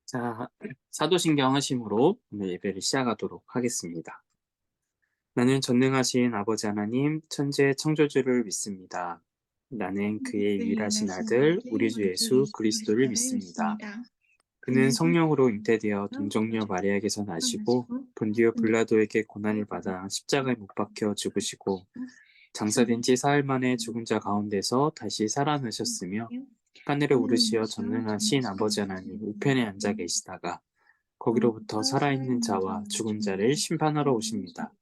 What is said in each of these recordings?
자, 사도신경 하심으로 오늘 예배를 시작하도록 하겠습니다. 나는 전능하신 아버지 하나님, 천재 창조주를 믿습니다. 나는 그의 그의 유일하신 일하신 아들, 아들 우리 주 우리 주 예수 예수 그리스도를 그리스도를 믿습니다. 믿습니다. 그는 그는 성령으로 성령으로 잉태되어 잉태되어 동정녀 동정녀 마리아에게서 마리아에게서 나시고 나시고 본디오 본디오 빌라도에게 고난을 빌라도에게 받아 십자가에 고난을 못 받아 박혀 십자가에 못 죽으시고 박히고 장사된 지 사흘 만에 장사된 죽은 자 가운데서 다시 살아나셨으며 지 하늘에 하늘에 오르시어 오르시어 전능하신 전능하신 아버지 아버지 하나님 우편에 앉아 하나님 계시다가 거기로부터 거기로부터 살아있는 살아있는 자와 자와 죽은 죽은 자를 자를 심판하러 심판하러 오십니다. 오십니다.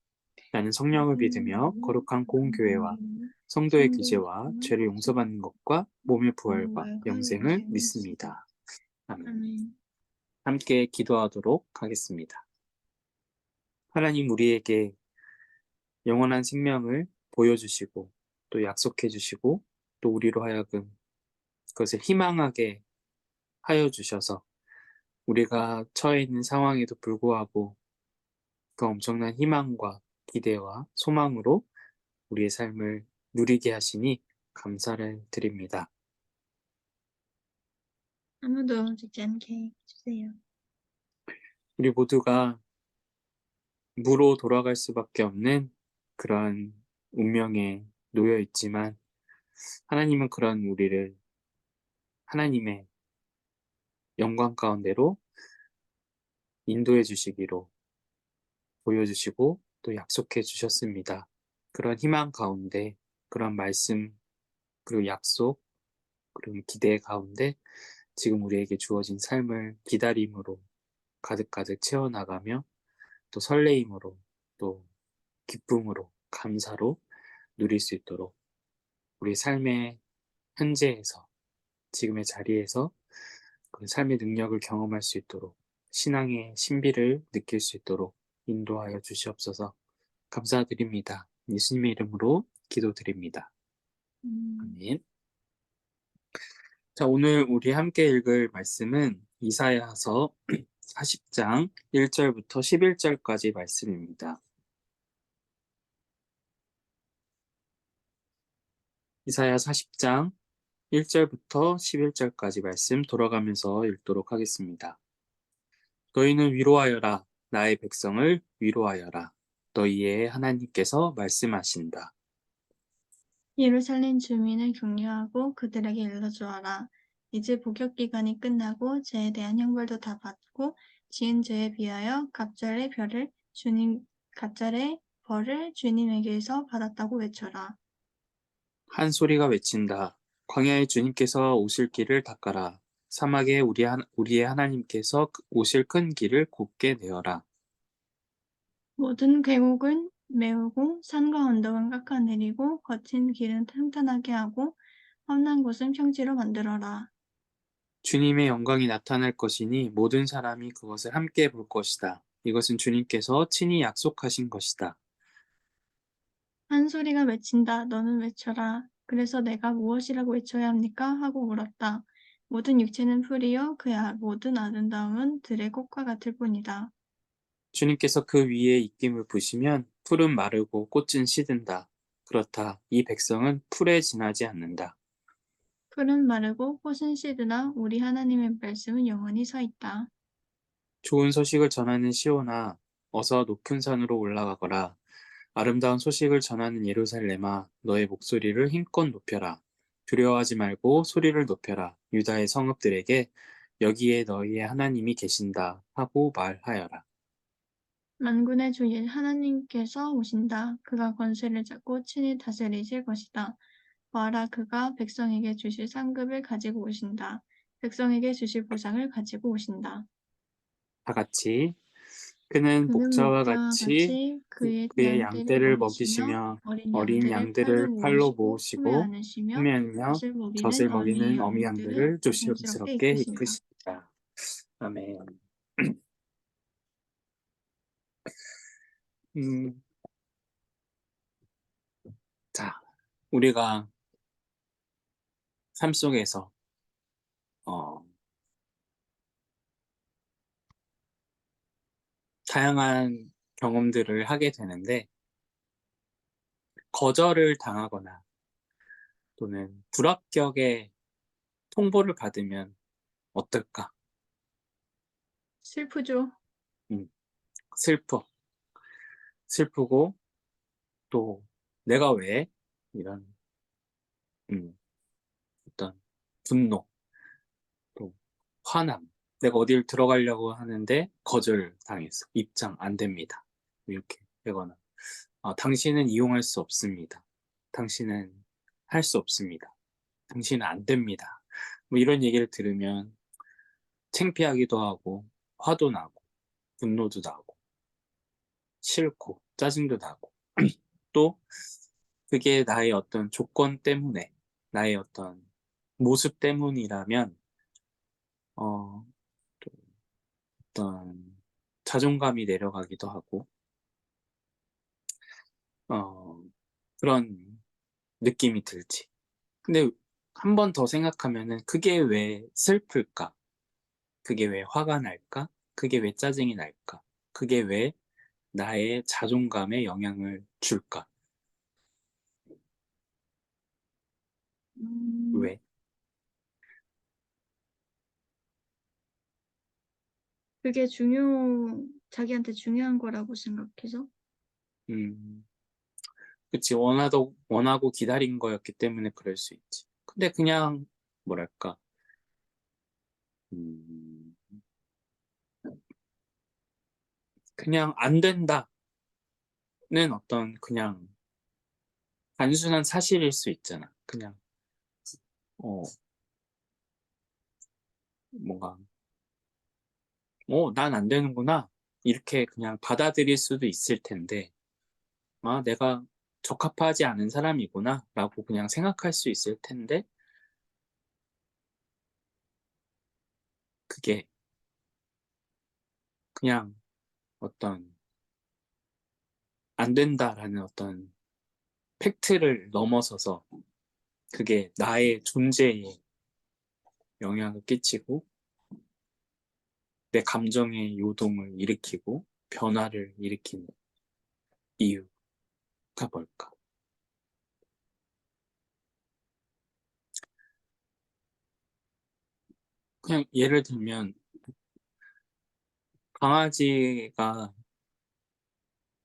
나는 나는 성령을 성령을 믿으며 믿으며 거룩한 거룩한 공교회와 공교회와 성도의 성도의 규제와 교제와 죄를 죄를 용서받는 것과 몸의 부활과 부활과 영생을 영생을 믿습니다. 믿습니다. 아멘. 아멘. 함께 기도하도록 하겠습니다. 하나님 우리에게 영원한 생명을 보여주시고 또 약속해 주시고 또 우리로 하여금 그것을 희망하게 하여 주셔서 우리가 처해 있는 상황에도 불구하고 그 엄청난 희망과 기대와 소망으로 우리의 삶을 누리게 하시니 감사를 드립니다. 아무도 죽지 않게 해주세요. 우리 모두가 무로 돌아갈 수밖에 없는 그런 운명에 놓여 있지만 하나님은 그런 우리를 하나님의 영광 가운데로 인도해 주시기로 보여주시고 또 약속해 주셨습니다. 그런 희망 가운데 그런 말씀 그리고 약속 그리고 기대 가운데 지금 우리에게 주어진 삶을 기다림으로 가득가득 채워나가며 또 설레임으로 또 기쁨으로 감사로 누릴 수 있도록 우리 삶의 현재에서 지금의 자리에서 그 삶의 능력을 경험할 수 있도록 신앙의 신비를 느낄 수 있도록 인도하여 주시옵소서. 감사드립니다. 예수님의 이름으로 기도드립니다. 음. 아멘. 자, 오늘 우리 함께 읽을 말씀은 이사야서 40장 1절부터 11절까지 말씀입니다. 이사야 40장 1절부터 11절까지 말씀 돌아가면서 읽도록 하겠습니다. 너희는 위로하여라. 나의 백성을 위로하여라. 너희의 하나님께서 말씀하신다. 예루살렘 주민을 격려하고 그들에게 일러주어라. 이제 복역 기간이 끝나고 죄에 대한 형벌도 다 받고 지은 죄에 비하여 갑절의 벌을 주님에게서 받았다고 외쳐라. 한 소리가 외친다. 광야의 주님께서 오실 길을 닦아라. 사막에 우리의 하나님께서 오실 큰 길을 곧게 내어라. 모든 계곡은 메우고 산과 언덕은 깎아내리고 거친 길은 평탄하게 하고 험난 곳은 평지로 만들어라. 주님의 영광이 나타날 것이니 모든 사람이 그것을 함께 볼 것이다. 이것은 주님께서 친히 약속하신 것이다. 한 소리가 외친다. 너는 외쳐라. 그래서 내가 무엇이라고 외쳐야 합니까? 하고 물었다. 모든 육체는 풀이요 그 모든 아름다움은 들의 꽃과 같을 뿐이다. 주님께서 그 위에 입김을 부시면 풀은 마르고 꽃은 시든다. 그렇다. 이 백성은 풀에 지나지 않는다. 풀은 마르고 꽃은 시드나 우리 하나님의 말씀은 영원히 서 있다. 좋은 소식을 전하는 시온아, 어서 높은 산으로 올라가거라. 아름다운 소식을 전하는 예루살렘아, 너의 목소리를 힘껏 높여라. 두려워하지 말고 소리를 높여라. 유다의 성읍들에게 여기에 너희의 하나님이 계신다 하고 말하여라. 만군의 주 하나님께서 오신다. 그가 권세를 잡고 친히 다스리실 것이다. 보아라, 그가 백성에게 주실 상급을 가지고 오신다. 백성에게 주실 보상을 가지고 오신다. 다 같이 그는 그는 목자와 목자와 같이 같이 그의 그의 양떼를 양떼를 먹이시며 먹이시며 어린 어린 양들을 팔로 양들을 팔로 모으시고 품에 모으시고 안으시며 품에며 젖을 먹이는 젖을 어미 먹이는 어미 양들을 양들을 조심스럽게 조심스럽게 이끄신다. 이끄시다. 아멘. 음, 자, 우리가 삶 속에서 어, 다양한 경험들을 하게 되는데 거절을 당하거나 또는 불합격의 통보를 받으면 어떨까? 슬프죠. 음, 슬퍼. 슬프고 또 내가 왜 이런 음, 어떤 분노, 또 화남. 내가 어딜 들어가려고 하는데 거절당했어. 입장 안 됩니다. 이렇게 되거나 당신은 이용할 수 없습니다. 당신은 할 수 없습니다. 당신은 안 됩니다. 뭐 이런 얘기를 들으면 창피하기도 하고 화도 나고 분노도 나고 싫고 짜증도 나고 또 그게 나의 어떤 조건 때문에 나의 어떤 모습 때문이라면 어, 또 어떤 자존감이 내려가기도 하고 어, 그런 느낌이 들지. 근데 한 번 더 생각하면은 그게 왜 슬플까? 그게 왜 화가 날까? 그게 왜 짜증이 날까? 그게 왜 나의 자존감에 영향을 줄까? 음, 왜? 그게 자기한테 중요한 거라고 생각해서. 음, 그치. 원하고 기다린 거였기 때문에 그럴 수 있지. 근데 그냥, 뭐랄까, 음, 그냥 안 된다는 어떤 그냥 단순한 사실일 수 있잖아. 그냥, 어, 뭔가, 난 안 되는구나. 이렇게 그냥 받아들일 수도 있을 텐데, 내가 적합하지 않은 사람이구나. 라고 그냥 생각할 수 있을 텐데, 그게 그냥 어떤 안 된다라는 어떤 팩트를 넘어서서 그게 나의 존재에 영향을 끼치고 내 감정의 요동을 일으키고 변화를 일으키는 이유가 뭘까? 그냥 예를 들면 강아지가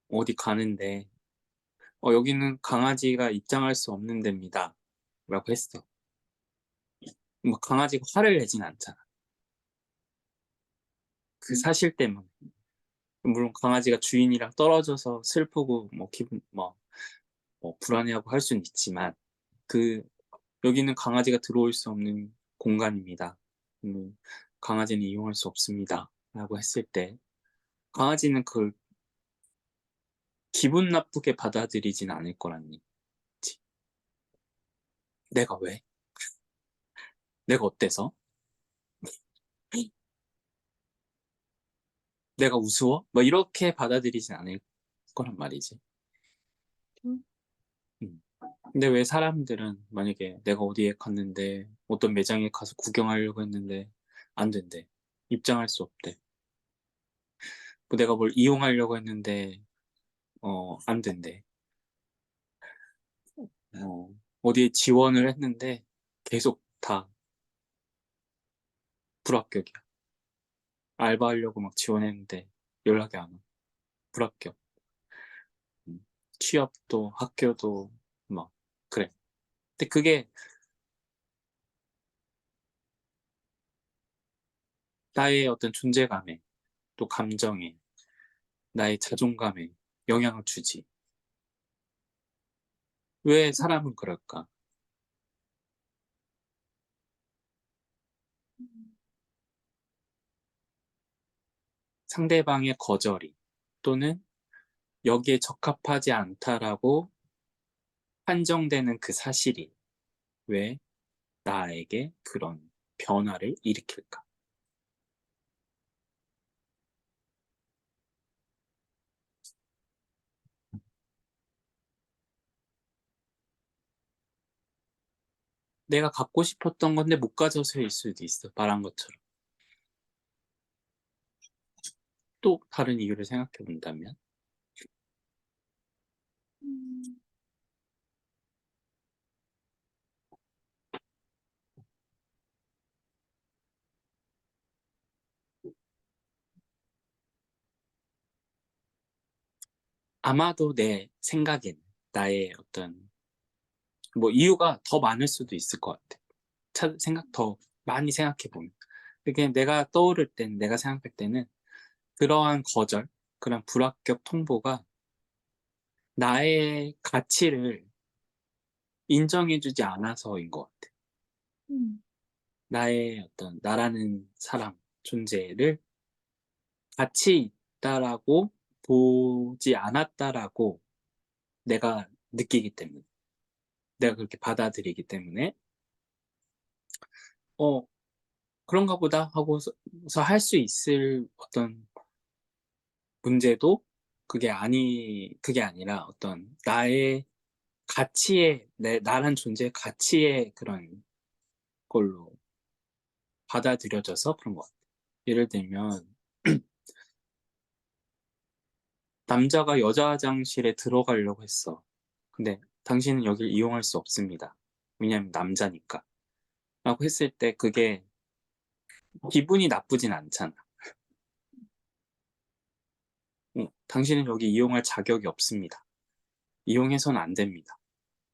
어디 가는데 여기는 강아지가 입장할 수 없는 데입니다. 라고 했어. 뭐 강아지가 화를 내진 않잖아. 그 음, 사실 때문에. 물론 강아지가 주인이랑 떨어져서 슬프고 뭐 기분 뭐 불안해하고 할 수는 있지만 그 여기는 강아지가 들어올 수 없는 공간입니다. 음, 강아지는 이용할 수 없습니다. 라고 했을 때 강아지는 그걸 기분 나쁘게 받아들이진 않을 거란 얘기지. 내가 왜? 내가 어때서? 내가 우스워? 뭐 이렇게 받아들이진 않을 거란 말이지. 좀, 음. 근데 왜 사람들은 만약에 내가 어디에 갔는데 어떤 매장에 가서 구경하려고 했는데 안 된대. 입장할 수 없대. 뭐 내가 뭘 이용하려고 했는데 안 된대. 어디에 지원을 했는데 계속 다 불합격이야. 알바하려고 막 지원했는데 연락이 안 와. 불합격. 음. 취업도 학교도 막 그래. 근데 그게 나의 어떤 존재감에 또 감정에 나의 자존감에 영향을 주지. 왜 사람은 그럴까? 상대방의 거절이 또는 여기에 적합하지 않다라고 판정되는 그 사실이 왜 나에게 그런 변화를 일으킬까? 내가 갖고 싶었던 건데 못 가져서일 수도 있어. 말한 것처럼. 또 다른 이유를 생각해 본다면, 음, 아마도 내 생각엔 나의 어떤 뭐 이유가 더 많을 수도 있을 것 같아. 생각 더 많이 생각해 보면. 그게 내가 떠오를 땐, 내가 생각할 때는 그러한 거절, 그런 불합격 통보가 나의 가치를 인정해주지 않아서인 것 같아. 음. 나의 어떤 나라는 사람 존재를 가치 있다라고 보지 않았다라고 내가 느끼기 때문에, 내가 그렇게 받아들이기 때문에 어 그런가 보다 하고서 할 수 있을 어떤 문제도 그게 아니라 어떤 나의 가치의 나란 존재의 가치의 그런 걸로 받아들여져서 그런 것 같아요. 예를 들면 남자가 여자 화장실에 들어가려고 했어. 근데 당신은 여길 이용할 수 없습니다. 왜냐하면 남자니까. 라고 했을 때 그게 기분이 나쁘진 않잖아. 당신은 여기 이용할 자격이 없습니다. 이용해서는 안 됩니다.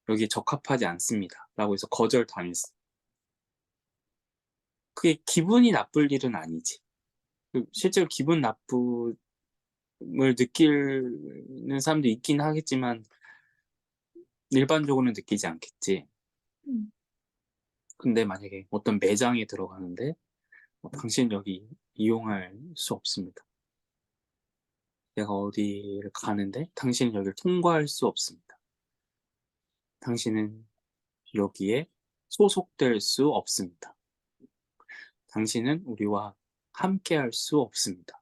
여기 적합하지 않습니다. 라고 해서 거절당했어. 그게 기분이 나쁠 일은 아니지. 실제로 기분 나쁨을 느끼는 사람도 있긴 하겠지만 일반적으로는 느끼지 않겠지. 음. 근데 만약에 어떤 매장에 들어가는데 당신 여기 이용할 수 없습니다. 내가 어디를 가는데 당신은 여기를 통과할 수 없습니다. 당신은 여기에 소속될 수 없습니다. 당신은 우리와 함께 할 수 없습니다.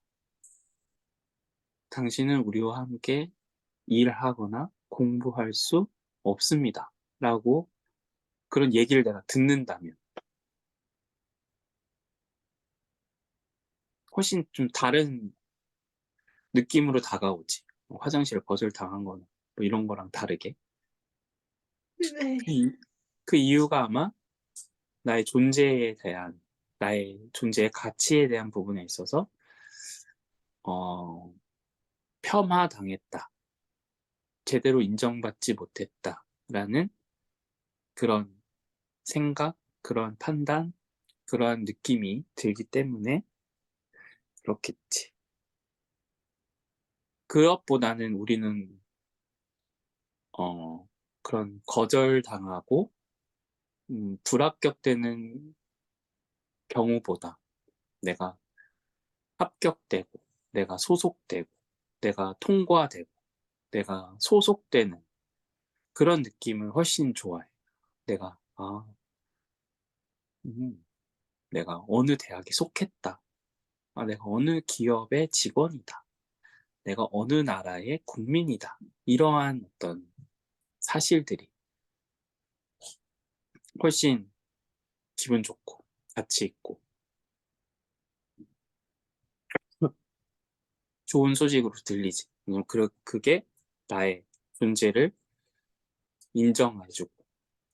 당신은 우리와 함께 일하거나 공부할 수 없습니다. 라고 그런 얘기를 내가 듣는다면 훨씬 좀 다른 느낌으로 다가오지. 화장실 거절당한 거나 뭐 이런 거랑 다르게. 그, 네. 이, 그 이유가 아마 나의 존재에 대한, 나의 존재의 가치에 대한 부분에 있어서 어, 폄하당했다. 제대로 인정받지 못했다라는 그런 생각, 그런 판단, 그런 느낌이 들기 때문에 그렇겠지. 그것보다는 우리는 어, 그런 거절당하고 불합격되는 경우보다 내가 합격되고, 내가 소속되고, 내가 통과되고, 내가 소속되는 그런 느낌을 훨씬 좋아해. 내가 음, 내가 어느 대학에 속했다. 내가 어느 기업의 직원이다. 내가 어느 나라의 국민이다. 이러한 어떤 사실들이 훨씬 기분 좋고 가치 있고 좋은 소식으로 들리지. 그게 나의 존재를 인정해주고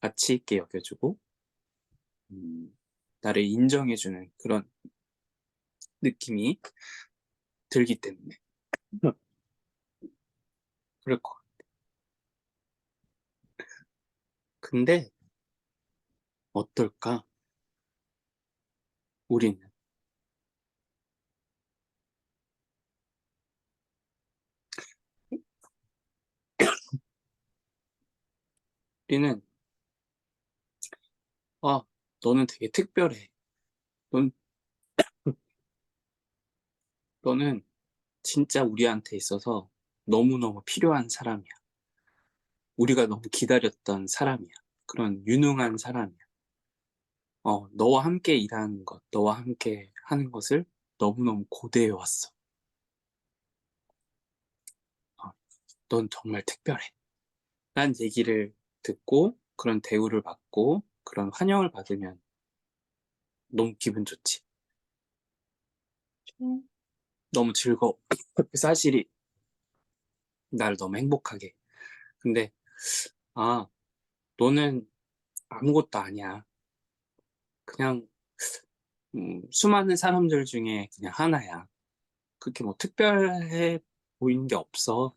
가치 있게 여겨주고 음, 나를 인정해주는 그런 느낌이 들기 때문에 그럴 것 같아. 근데 어떨까? 우리는 우리는 아 너는 되게 특별해. 넌 너는 진짜 우리한테 있어서 너무너무 필요한 사람이야. 우리가 너무 기다렸던 사람이야. 그런 유능한 사람이야. 너와 함께 일하는 것, 너와 함께 하는 것을 너무너무 고대해 왔어. 어, 넌 정말 특별해. 란 얘기를 듣고 그런 대우를 받고 그런 환영을 받으면 너무 기분 좋지. 음. 너무 즐거워. 그 사실이 나를 너무 행복하게 해. 근데 아, 너는 아무것도 아니야. 그냥 수많은 사람들 중에 그냥 하나야. 그렇게 뭐 특별해 보이는 게 없어.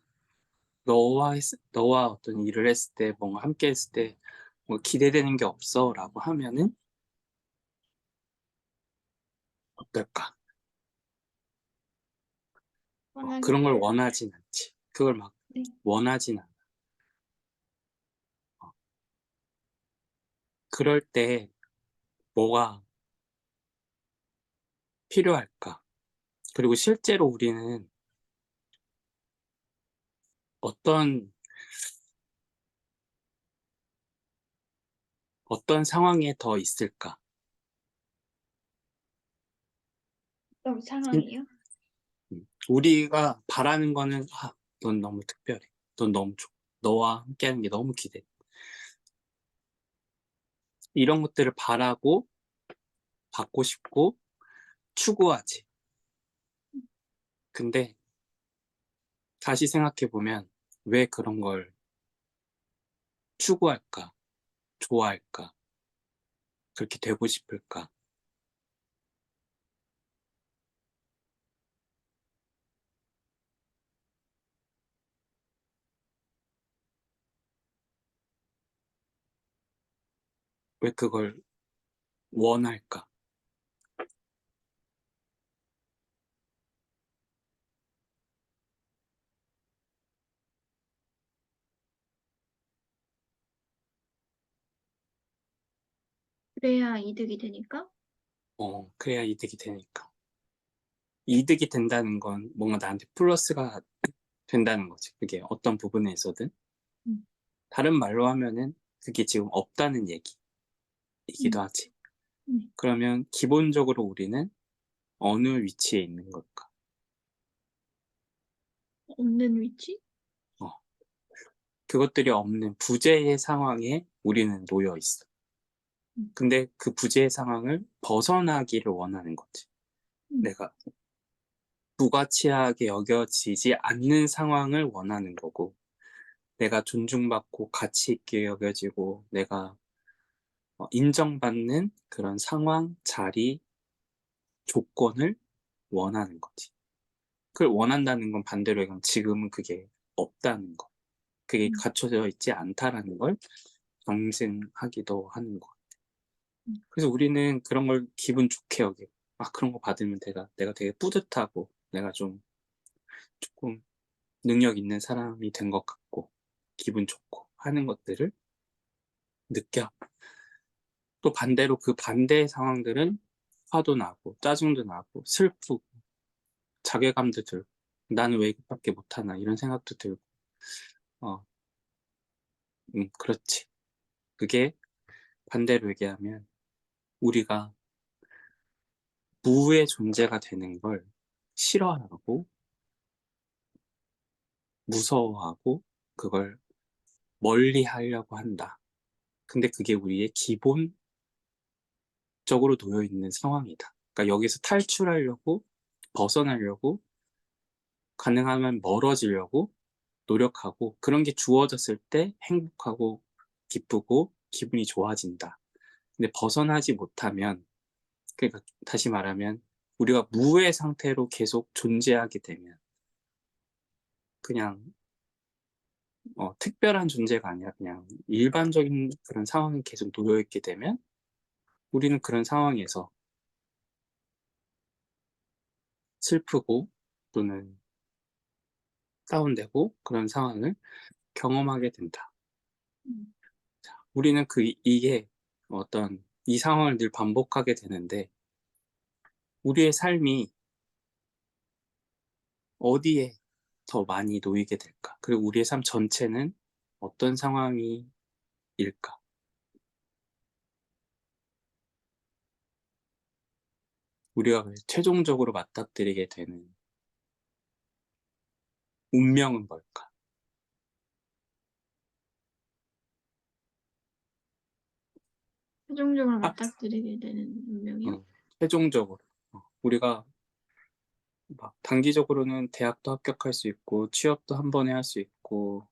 너와 어떤 일을 했을 때, 뭔가 함께 했을 때, 뭐 기대되는 게 없어 라고 하면은 어떨까? 그런 걸 원하겠다. 원하진 않지. 그걸 막 네. 원하진 않아. 어, 그럴 때 뭐가 필요할까? 그리고 실제로 우리는 어떤, 어떤 상황에 더 있을까? 어떤 진- 상황이요? 우리가 바라는 거는, 넌 너무 특별해. 넌 너무 좋아. 너와 함께하는 게 너무 기대. 이런 것들을 바라고, 받고 싶고, 추구하지. 근데 다시 생각해보면 왜 그런 걸 추구할까? 좋아할까? 그렇게 되고 싶을까? 왜 그걸 원할까? 그래야 이득이 되니까? 그래야 이득이 되니까. 이득이 된다는 건 뭔가 나한테 플러스가 된다는 거지. 그게 어떤 부분에 있어든. 음. 다른 말로 하면은 그게 지금 없다는 얘기이기도 음. 하지. 네. 그러면 기본적으로 우리는 어느 위치에 있는 걸까? 없는 위치? 어, 그것들이 없는 부재의 상황에 우리는 놓여 있어. 음. 근데 그 부재의 상황을 벗어나기를 원하는 거지. 음. 내가 부가치하게 여겨지지 않는 상황을 원하는 거고, 내가 존중받고 가치 있게 여겨지고, 내가 인정받는 그런 상황, 자리, 조건을 원하는 거지. 그걸 원한다는 건 반대로 얘기하면 지금은 그게 없다는 거. 그게 음. 갖춰져 있지 않다라는 걸 방증하기도 하는 거. 음. 그래서 우리는 그런 걸 기분 좋게 여기고, 그런 거 받으면 내가 되게 뿌듯하고, 내가 좀 조금 능력 있는 사람이 된 것 같고, 기분 좋고 하는 것들을 느껴. 또 반대로 그 반대의 상황들은 화도 나고, 짜증도 나고, 슬프고, 자괴감도 들고, 나는 왜 이것밖에 못하나, 이런 생각도 들고, 어, 그렇지. 그게 반대로 얘기하면 우리가 무의 존재가 되는 걸 싫어하고, 무서워하고, 그걸 멀리 하려고 한다. 근데 그게 우리의 기본적으로 놓여 있는 상황이다. 그러니까 여기서 탈출하려고, 벗어나려고, 가능하면 멀어지려고 노력하고, 그런 게 주어졌을 때 행복하고, 기쁘고, 기분이 좋아진다. 근데 벗어나지 못하면, 그러니까 다시 말하면, 우리가 무의 상태로 계속 존재하게 되면, 그냥, 특별한 존재가 아니라 그냥 일반적인 그런 상황에 계속 놓여있게 되면, 우리는 그런 상황에서 슬프고, 또는 다운되고, 그런 상황을 경험하게 된다. 음. 우리는 이게 어떤 이 상황을 늘 반복하게 되는데, 우리의 삶이 어디에 더 많이 놓이게 될까? 그리고 우리의 삶 전체는 어떤 상황일까? 우리가 최종적으로 맞닥뜨리게 되는 운명은 뭘까? 최종적으로 아, 맞닥뜨리게 되는 운명이요? 최종적으로. 우리가 막 단기적으로는 대학도 합격할 수 있고, 취업도 한 번에 할 수 있고,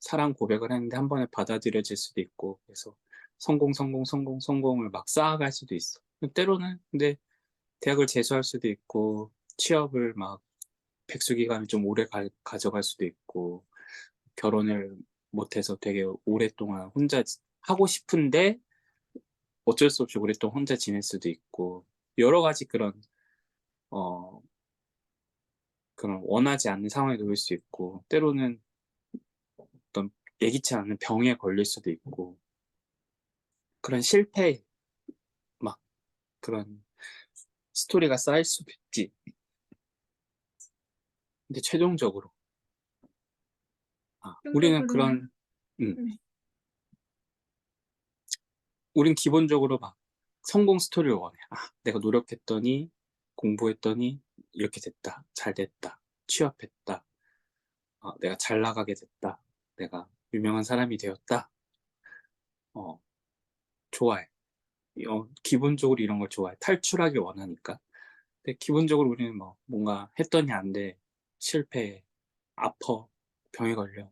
사랑 고백을 했는데 한 번에 받아들여질 수도 있고, 그래서 성공을 막 쌓아갈 수도 있어. 때로는, 근데 대학을 재수할 수도 있고, 취업을 막 백수 기간을 좀 오래 가져갈 수도 있고, 결혼을 못해서 되게 오랫동안 혼자 하고 싶은데 어쩔 수 없이 오랫동안 혼자 지낼 수도 있고 여러 가지 어, 그런 원하지 않는 상황에 놓일 수 있고 때로는 어떤 예기치 않은 병에 걸릴 수도 있고 그런 실패 막 그런 스토리가 쌓일 수도 있지. 근데 최종적으로 우리는 충격으로는 음, 네. 우린 기본적으로 막 성공 스토리를 원해. 내가 노력했더니 공부했더니 이렇게 됐다. 잘 됐다. 취업했다. 내가 잘 나가게 됐다. 내가 유명한 사람이 되었다. 어, 좋아해. 기본적으로 이런 걸 좋아해. 탈출하기 원하니까. 근데 기본적으로 우리는 뭐 뭔가 했더니 안 돼. 실패해. 아파. 병에 걸려.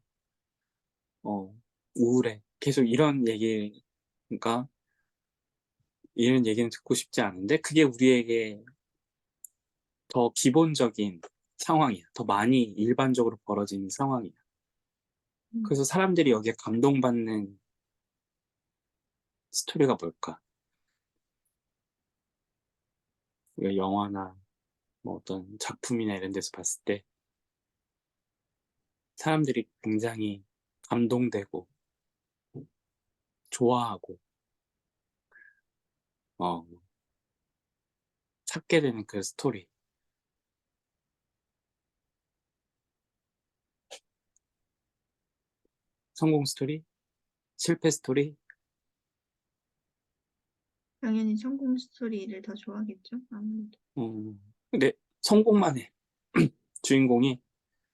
우울해. 계속 이런 얘기는 듣고 싶지 않은데 그게 우리에게 더 기본적인 상황이야. 더 많이 일반적으로 벌어지는 상황이야. 음, 그래서 사람들이 여기에 감동받는 스토리가 뭘까? 우리가 영화나 뭐 어떤 작품이나 이런 데서 봤을 때 사람들이 굉장히 감동되고 좋아하고 어, 찾게 되는 그 스토리. 성공 스토리? 실패 스토리? 당연히 성공 스토리를 더 좋아하겠죠. 아무래도. 근데 성공만 해. 주인공이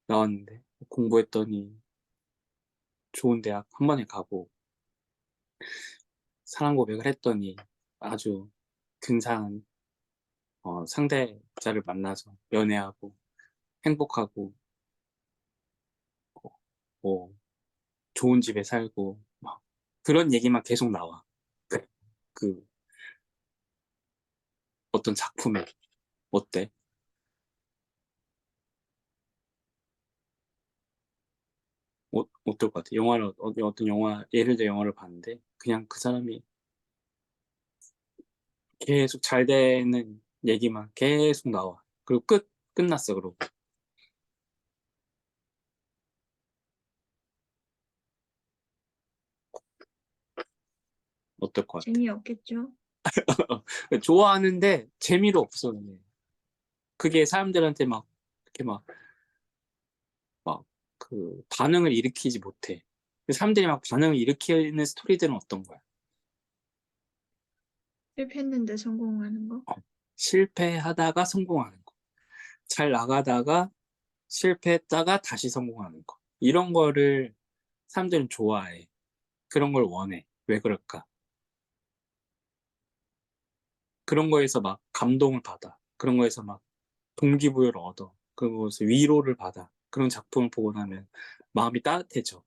나왔는데 공부했더니 좋은 대학 한 번에 가고 사랑 고백을 했더니 아주 근사한 상대자를 만나서 연애하고 행복하고 뭐 좋은 집에 살고 막 그런 얘기만 계속 나와. 그, 그 어떤 작품에 어때? 어떨 것 같아? 어떤 영화 예를 들어 영화를 봤는데 그냥 그 사람이 계속 잘 되는 얘기만 계속 나와. 그리고 끝났어. 그러고 어떨 것 같아? 재미없겠죠. 좋아하는데 재미도 없어. 근데. 그게 사람들한테 막 이렇게 막 반응을 일으키지 못해. 사람들이 막 반응을 일으키는 스토리들은 어떤 거야? 실패했는데 성공하는 거. 어, 실패하다가 성공하는 거. 잘 나가다가 실패했다가 다시 성공하는 거. 이런 거를 사람들은 좋아해. 그런 걸 원해. 왜 그럴까? 그런 거에서 막 감동을 받아. 그런 거에서 막 동기부여를 얻어. 그것에서 위로를 받아. 그런 작품을 보고 나면 마음이 따뜻해져.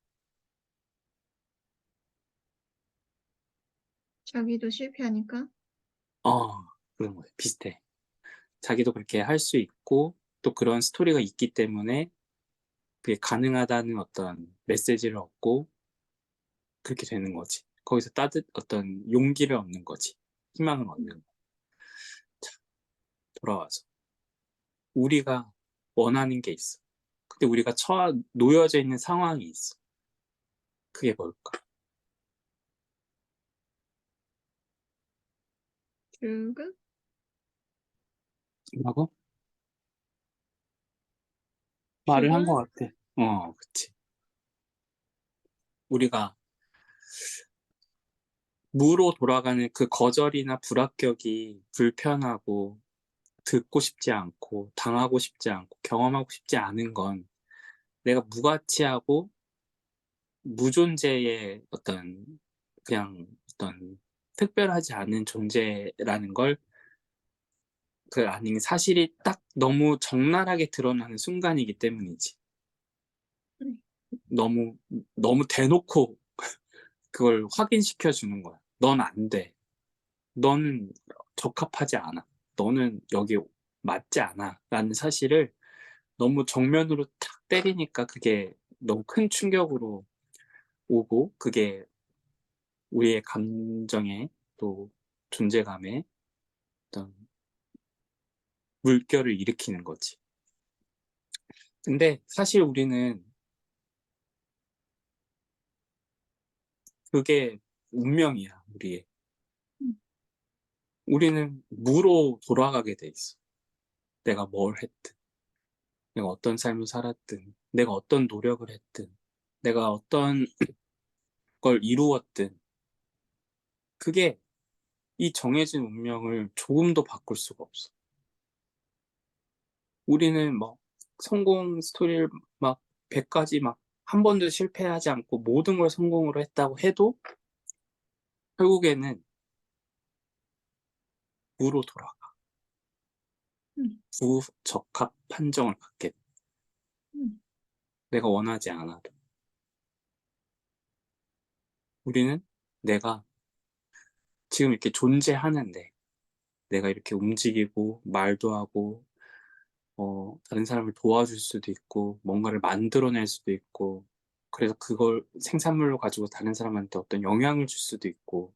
자기도 실패하니까 어, 그런 거야. 비슷해. 자기도 그렇게 할 수 있고 또 그런 스토리가 있기 때문에 그게 가능하다는 어떤 메시지를 얻고 그렇게 되는 거지. 거기서 어떤 용기를 얻는 거지. 희망을 얻는 거. 자, 돌아와서. 우리가 원하는 게 있어. 근데 우리가 놓여져 있는 상황이 있어. 그게 뭘까? 결국 뭐라고? 말을 한 것 죽음? 같아. 그치. 우리가 무로 돌아가는 그 거절이나 불합격이 불편하고 듣고 싶지 않고 당하고 싶지 않고 경험하고 싶지 않은 건 내가 무가치하고 무존재의 그냥 어떤 특별하지 않은 존재라는 걸 아닌 사실이 딱 너무 적나라하게 드러나는 순간이기 때문이지. 네. 너무 너무 대놓고 그걸 확인시켜 주는 거야. 넌 안 돼. 너는 적합하지 않아. 너는 여기 맞지 않아. 라는 사실을 너무 정면으로 탁 때리니까 그게 너무 큰 충격으로 오고 그게 우리의 감정에 또 존재감에 어떤 물결을 일으키는 거지. 근데 사실 우리는 그게 운명이야, 우리의. 음. 우리는 무로 돌아가게 돼 있어. 내가 뭘 했든, 내가 어떤 삶을 살았든, 내가 어떤 노력을 했든, 내가 어떤 걸 이루었든, 그게 이 정해진 운명을 조금도 바꿀 수가 없어. 우리는 막 성공 스토리를 막 100가지 막 한 번도 실패하지 않고 모든 걸 성공으로 했다고 해도 결국에는 무로 돌아가. 음. 부적합 판정을 받게 돼. 음. 내가 원하지 않아도. 우리는 내가 지금 이렇게 존재하는데 내가 이렇게 움직이고 말도 하고 다른 사람을 도와줄 수도 있고 뭔가를 만들어낼 수도 있고 그래서 그걸 생산물로 가지고 다른 사람한테 어떤 영향을 줄 수도 있고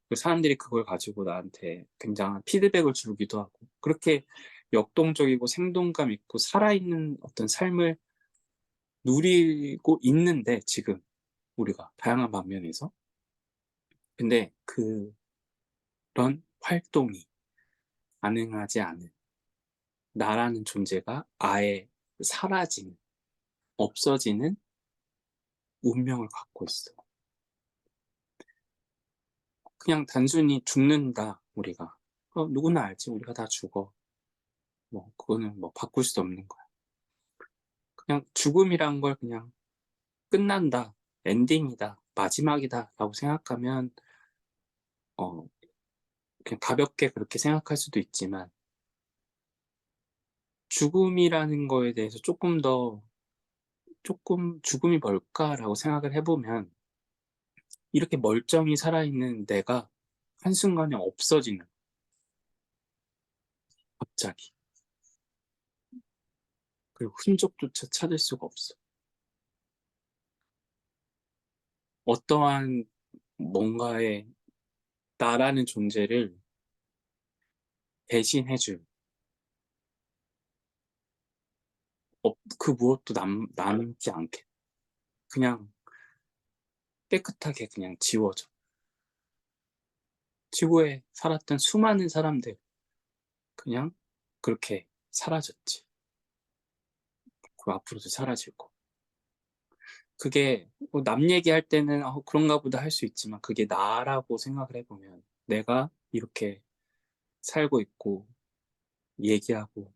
그 사람들이 그걸 가지고 나한테 굉장한 피드백을 주기도 하고 그렇게 역동적이고 생동감 있고 살아있는 어떤 삶을 누리고 있는데 지금 우리가 다양한 방면에서 근데 그런 활동이 가능하지 않은 나라는 존재가 아예 사라지는 없어지는 운명을 갖고 있어. 그냥 단순히 죽는다 우리가. 누구나 알지 우리가 다 죽어. 뭐 그거는 뭐 바꿀 수 없는 거야. 그냥 죽음이란 걸 그냥 끝난다, 엔딩이다, 마지막이다라고 생각하면 어 그냥 가볍게 그렇게 생각할 수도 있지만 죽음이라는 거에 대해서 조금 죽음이 뭘까라고 생각을 해보면 이렇게 멀쩡히 살아있는 내가 한순간에 없어지는 갑자기 그리고 흔적조차 찾을 수가 없어. 어떠한 뭔가의 나라는 존재를 대신해줄 그 무엇도 남지 않게 그냥 깨끗하게 그냥 지워져. 지구에 살았던 수많은 사람들 그냥 그렇게 사라졌지. 그 앞으로도 사라질 거. 그게 뭐남 얘기할 때는 그런가 보다 할 수 있지만 그게 나라고 생각을 해보면 내가 이렇게 살고 있고 얘기하고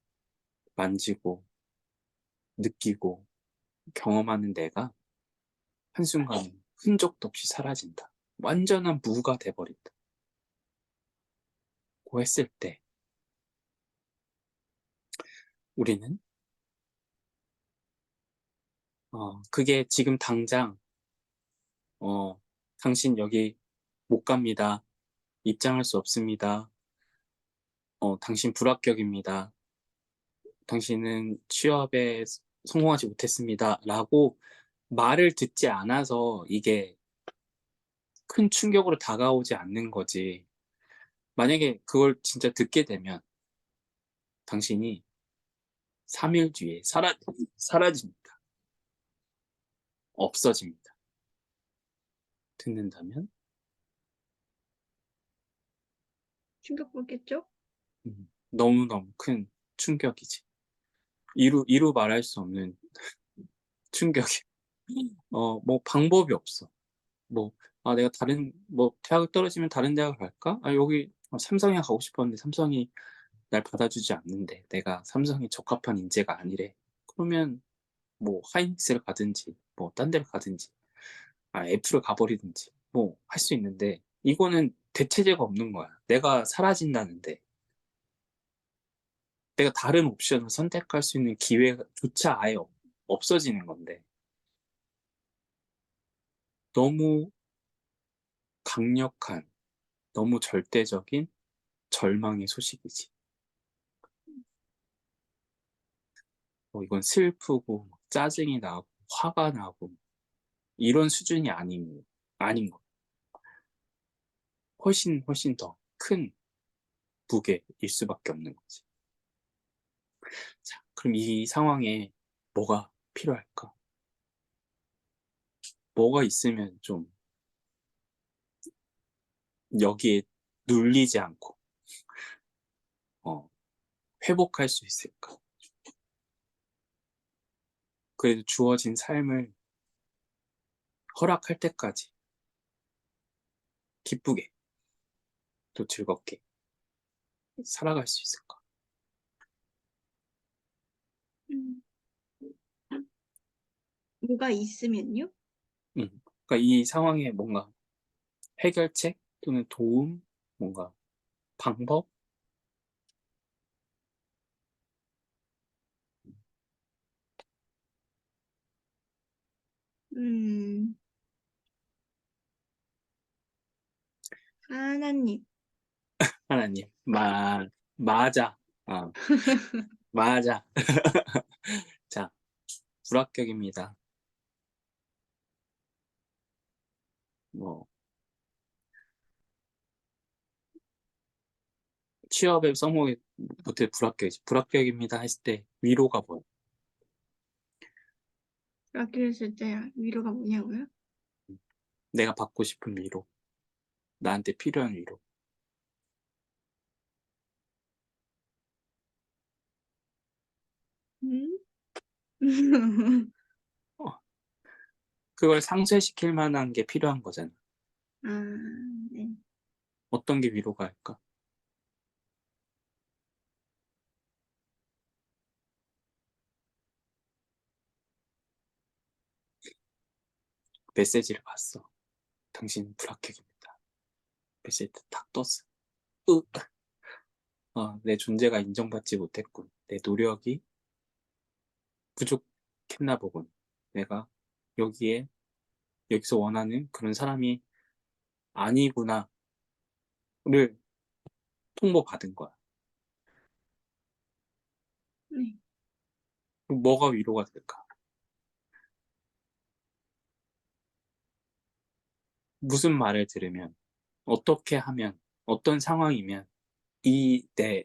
만지고 느끼고 경험하는 내가 한순간에 흔적도 없이 사라진다. 완전한 무가 돼버린다. 고 했을 때 우리는 그게 지금 당장 당신 여기 못 갑니다. 입장할 수 없습니다. 당신 불합격입니다. 당신은 취업에 성공하지 못했습니다. 라고 말을 듣지 않아서 이게 큰 충격으로 다가오지 않는 거지. 만약에 그걸 진짜 듣게 되면 당신이 3일 뒤에 사라집니다. 없어집니다. 듣는다면 충격받겠죠? 너무너무 큰 충격이지. 이루 말할 수 없는 충격이. 뭐 방법이 없어. 뭐, 내가 뭐 대학을 떨어지면 다른 대학을 갈까? 여기 삼성에 가고 싶었는데 삼성이 날 받아주지 않는데 내가 삼성에 적합한 인재가 아니래. 그러면 뭐 하이닉스를 가든지 뭐 딴 데를 가든지 애플을 가버리든지 뭐 할 수 있는데 이거는 대체제가 없는 거야. 내가 사라진다는데 내가 다른 옵션을 선택할 수 있는 기회조차 아예 없어지는 건데 너무 강력한 너무 절대적인 절망의 소식이지. 이건 슬프고 짜증이 나고 화가 나고 이런 수준이 아닌 거. 훨씬 더 큰 무게일 수밖에 없는 거지. 자, 그럼 이 상황에 뭐가 필요할까? 뭐가 있으면 좀 여기에 눌리지 않고 어, 회복할 수 있을까? 그래도 주어진 삶을 허락할 때까지 기쁘게 또 즐겁게 살아갈 수 있을까? 음, 뭐가 있으면요? 그러니까 이 상황에 뭔가 해결책 또는 도움, 뭔가 방법? 음, 하나님. 하나님, 맞아. 어, 맞아. 자, 불합격입니다. 뭐, 취업에 성공이 못해 불합격이지. 불합격입니다 했을 때 위로가 뭐야? 불합격했을 때 위로가 뭐냐고요? 내가 받고 싶은 위로. 나한테 필요한 위로. 음? 어, 그걸 상쇄시킬 만한 게 필요한 거잖아. 아, 네. 어떤 게 위로가 할까? 메시지를 봤어. 당신 불합격입니다. 메시지 딱 떴어. 으, 내 존재가 인정받지 못했군. 내 노력이 부족했나 보군. 내가 여기에, 여기서 원하는 그런 사람이 아니구나를 통보받은 거야. 네. 그럼 뭐가 위로가 될까? 무슨 말을 들으면, 어떻게 하면, 어떤 상황이면 이 내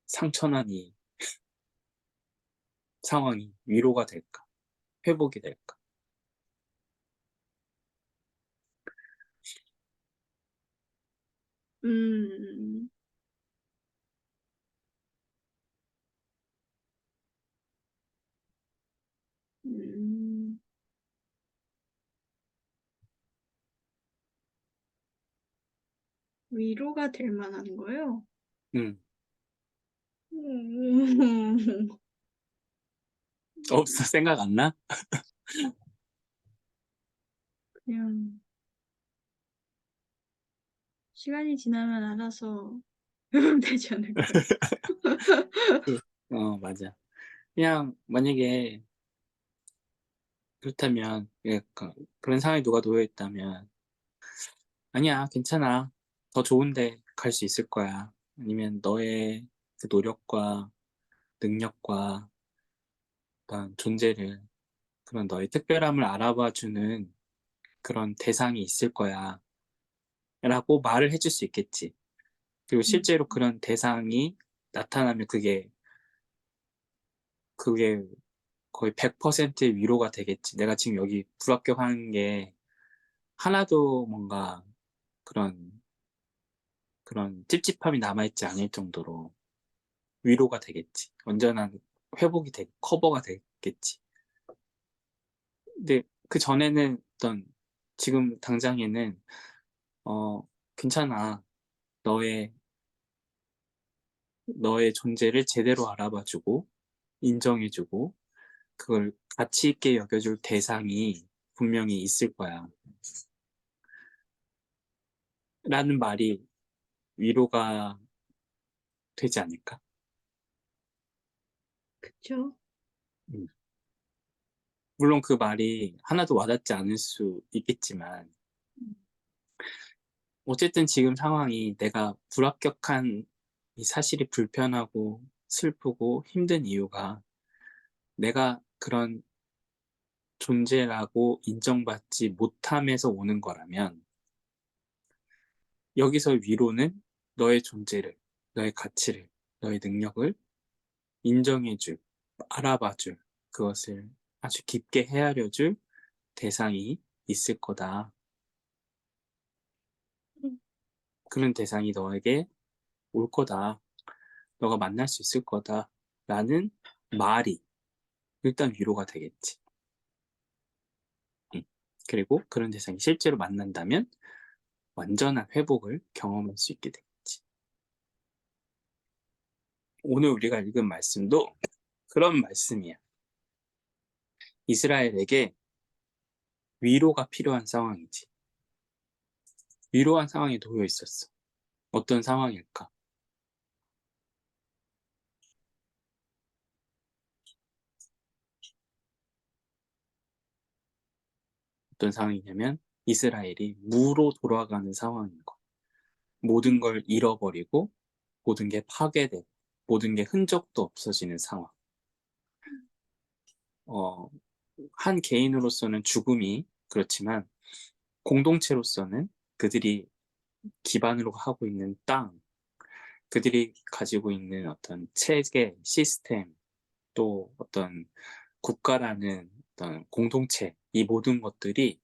상처난 이 상황이 위로가 될까? 회복이 될까? 음, 음, 위로가 될 만한 거요? 음, 음, 없어. 생각 안 나? 그냥 시간이 지나면 알아서 되지 않을까요? 맞아. 그냥 만약에 그렇다면, 그러니까 그런 상황에 누가 놓여 있다면, 아니야, 괜찮아. 더 좋은데 갈 수 있을 거야. 아니면 너의 그 노력과 능력과 어떤 존재를, 그런 너의 특별함을 알아봐 주는 그런 대상이 있을 거야. 라고 말을 해줄 수 있겠지. 그리고 음, 실제로 그런 대상이 나타나면 그게 거의 100%의 위로가 되겠지. 내가 지금 여기 불합격한 게 하나도 뭔가 그런, 그런 찝찝함이 남아있지 않을 정도로 위로가 되겠지. 완전한 커버가 되겠지. 근데 그 전에는 지금 당장에는, 어, 괜찮아. 너의, 너의 존재를 제대로 알아봐주고, 인정해주고, 그걸 가치 있게 여겨줄 대상이 분명히 있을 거야. 라는 말이 위로가 되지 않을까? 그쵸? 음. 물론 그 말이 하나도 와닿지 않을 수 있겠지만, 어쨌든 지금 상황이 내가 불합격한 이 사실이 불편하고 슬프고 힘든 이유가 내가 그런 존재라고 인정받지 못함에서 오는 거라면 여기서 위로는 너의 존재를, 너의 가치를, 너의 능력을 인정해줄, 알아봐줄, 그것을 아주 깊게 헤아려줄 대상이 있을 거다. 음. 그런 대상이 너에게 올 거다. 너가 만날 수 있을 거다. 라는 말이 일단 위로가 되겠지. 음. 그리고 그런 대상이 실제로 만난다면 완전한 회복을 경험할 수 있게 되겠지. 오늘 우리가 읽은 말씀도 그런 말씀이야. 이스라엘에게 위로가 필요한 상황이지. 위로한 상황에 놓여 있었어. 어떤 상황일까? 어떤 상황이냐면 이스라엘이 무로 돌아가는 상황인 거. 모든 걸 잃어버리고 모든 게 파괴되고 모든 게 흔적도 없어지는 상황. 어, 한 개인으로서는 죽음이 그렇지만 공동체로서는 그들이 기반으로 하고 있는 땅, 그들이 가지고 있는 어떤 체계, 시스템, 또 어떤 국가라는 어떤 공동체, 이 모든 것들이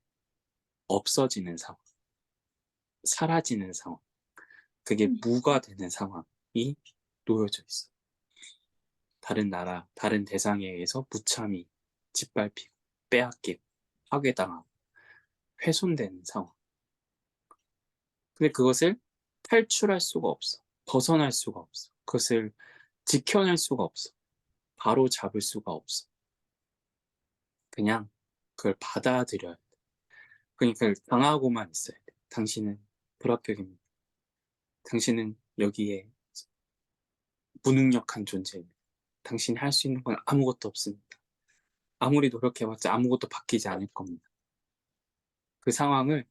없어지는 상황, 사라지는 상황, 그게 음. 무가 되는 상황이 놓여져 있어. 다른 나라, 다른 대상에 의해서 무참히 짓밟히고, 빼앗기고, 파괴당하고, 훼손되는 상황. 근데 그것을 탈출할 수가 없어. 벗어날 수가 없어. 그것을 지켜낼 수가 없어. 바로 잡을 수가 없어. 그냥 그걸 받아들여야 돼. 그러니까 당하고만 있어야 돼. 당신은 불합격입니다. 당신은 여기에 무능력한 존재입니다. 당신이 할 수 있는 건 아무것도 없습니다. 아무리 노력해봤자 아무것도 바뀌지 않을 겁니다. 그 상황을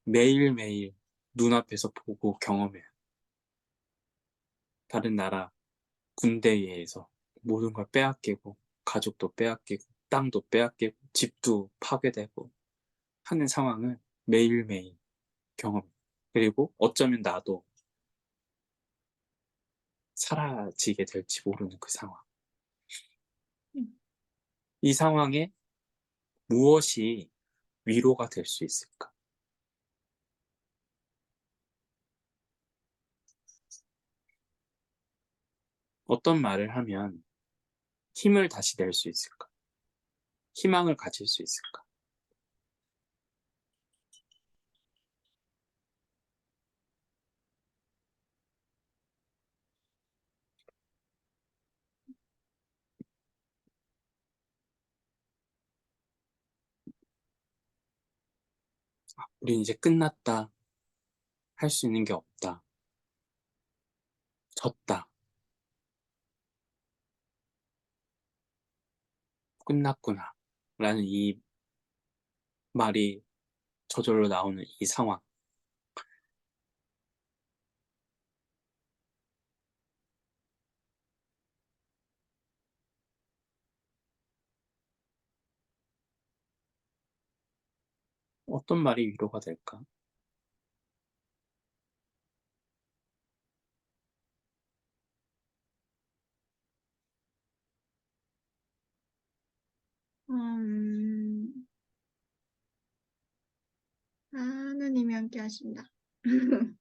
매일매일 눈앞에서 보고 경험해요. 다른 나라 군대에 의해서 모든 걸 빼앗기고 가족도 빼앗기고 땅도 빼앗기고 집도 파괴되고 하는 상황을 매일매일 경험해요. 그리고 어쩌면 나도 사라지게 될지 모르는 그 상황. 음. 이 상황에 무엇이 위로가 될 수 있을까? 어떤 말을 하면 힘을 다시 낼 수 있을까? 희망을 가질 수 있을까? 우린 이제 끝났다. 할 수 있는 게 없다. 졌다. 끝났구나. 라는 이 말이 저절로 나오는 이 상황. 어떤 말이 위로가 될까? 음, 하나님이 함께 하신다.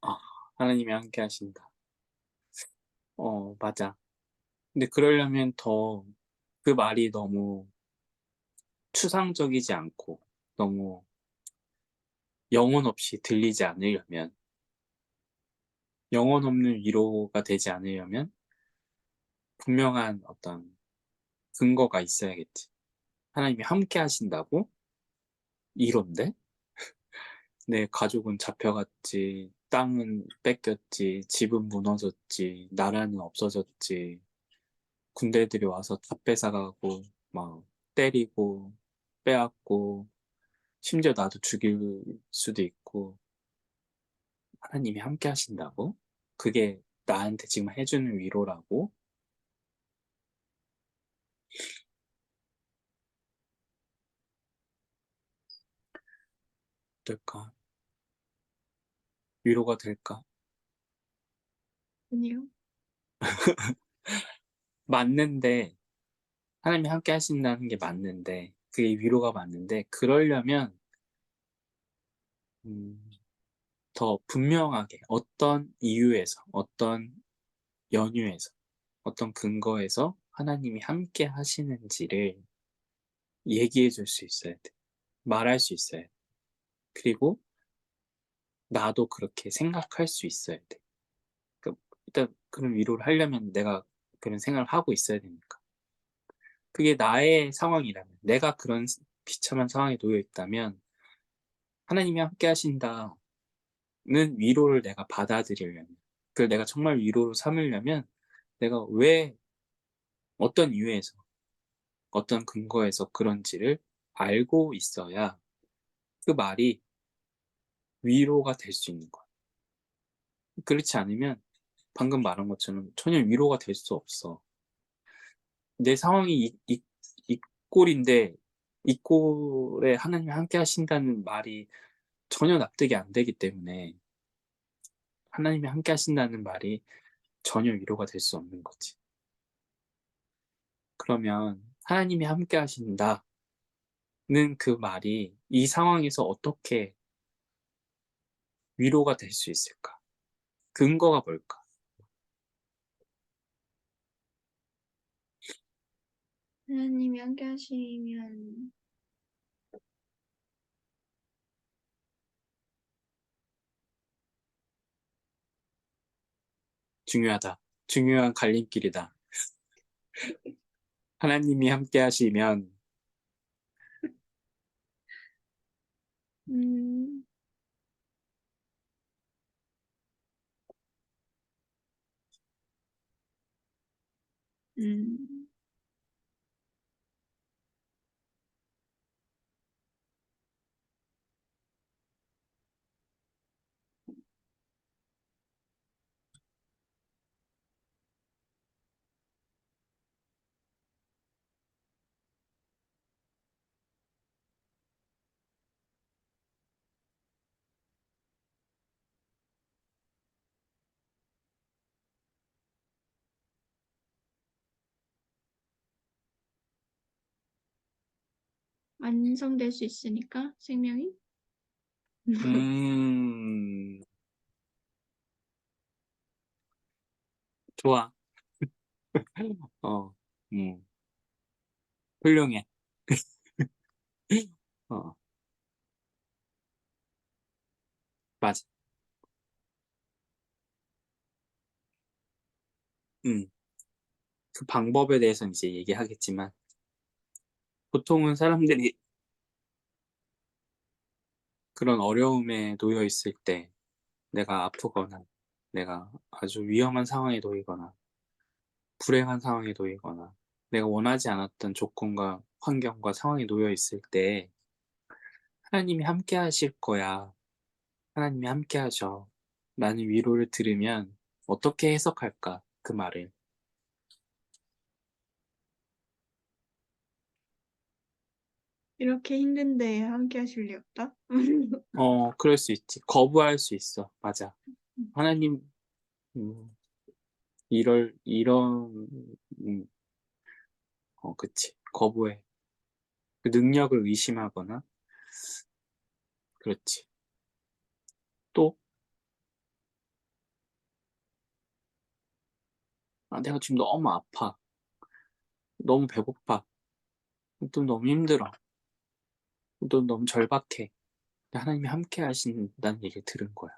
아, 하나님이 함께 하신다. 맞아. 근데 그러려면 더 그 말이 너무 추상적이지 않고 너무 영혼 없이 들리지 않으려면, 영혼 없는 위로가 되지 않으려면 분명한 어떤 근거가 있어야겠지. 하나님이 함께 하신다고? 이런데? 내 가족은 잡혀갔지, 땅은 뺏겼지, 집은 무너졌지, 나라는 없어졌지, 군대들이 와서 다 뺏어가고, 막 때리고, 빼앗고, 심지어 나도 죽일 수도 있고, 하나님이 함께 하신다고? 그게 나한테 지금 해주는 위로라고? 어떨까? 위로가 될까? 아니요. 맞는데 하나님이 함께 하신다는 게 맞는데 그게 위로가 맞는데 그러려면 음 더 분명하게 어떤 이유에서 어떤 연유에서 어떤 근거에서 하나님이 함께 하시는지를 얘기해 줄 수 있어야 돼. 말할 수 있어야 돼. 그리고 나도 그렇게 생각할 수 있어야 돼. 일단 그런 위로를 하려면 내가 그런 생각을 하고 있어야 되니까. 그게 나의 상황이라면, 내가 그런 비참한 상황에 놓여 있다면 하나님이 함께 하신다는 위로를 내가 받아들이려면, 그걸 내가 정말 위로로 삼으려면 내가 왜 어떤 이유에서 어떤 근거에서 그런지를 알고 있어야 그 말이 위로가 될 수 있는 거야. 그렇지 않으면 방금 말한 것처럼 전혀 위로가 될 수 없어. 내 상황이 이 꼴인데 이 꼴에 하나님이 함께 하신다는 말이 전혀 납득이 안 되기 때문에 하나님이 함께 하신다는 말이 전혀 위로가 될 수 없는 거지. 그러면 하나님이 함께 하신다는 그 말이 이 상황에서 어떻게 위로가 될 수 있을까? 근거가 뭘까? 하나님이 함께 하시면 중요하다. 중요한 갈림길이다. 하나님이 함께 하시면 음, 음, 완성될 수 있으니까 생명이 음, 좋아. 어, 음, 훌륭해. 어, 맞아. 음, 그 방법에 대해서는 이제 얘기하겠지만 보통은 사람들이 그런 어려움에 놓여 있을 때 내가 아프거나 내가 아주 위험한 상황에 놓이거나 불행한 상황에 놓이거나 내가 원하지 않았던 조건과 환경과 상황에 놓여 있을 때 하나님이 함께 하실 거야. 하나님이 함께 하셔. 라는 위로를 들으면 어떻게 해석할까? 그 말을. 이렇게 힘든데 함께 하실 리 없다? 그럴 수 있지. 거부할 수 있어. 맞아. 하나님, 음, 이런, 음, 그치. 거부해. 그 능력을 의심하거나, 그렇지. 또, 내가 지금 너무 아파. 너무 배고파. 또 너무 힘들어. 또 너무 절박해. 근데 하나님이 함께 하신다는 얘기를 들은 거야.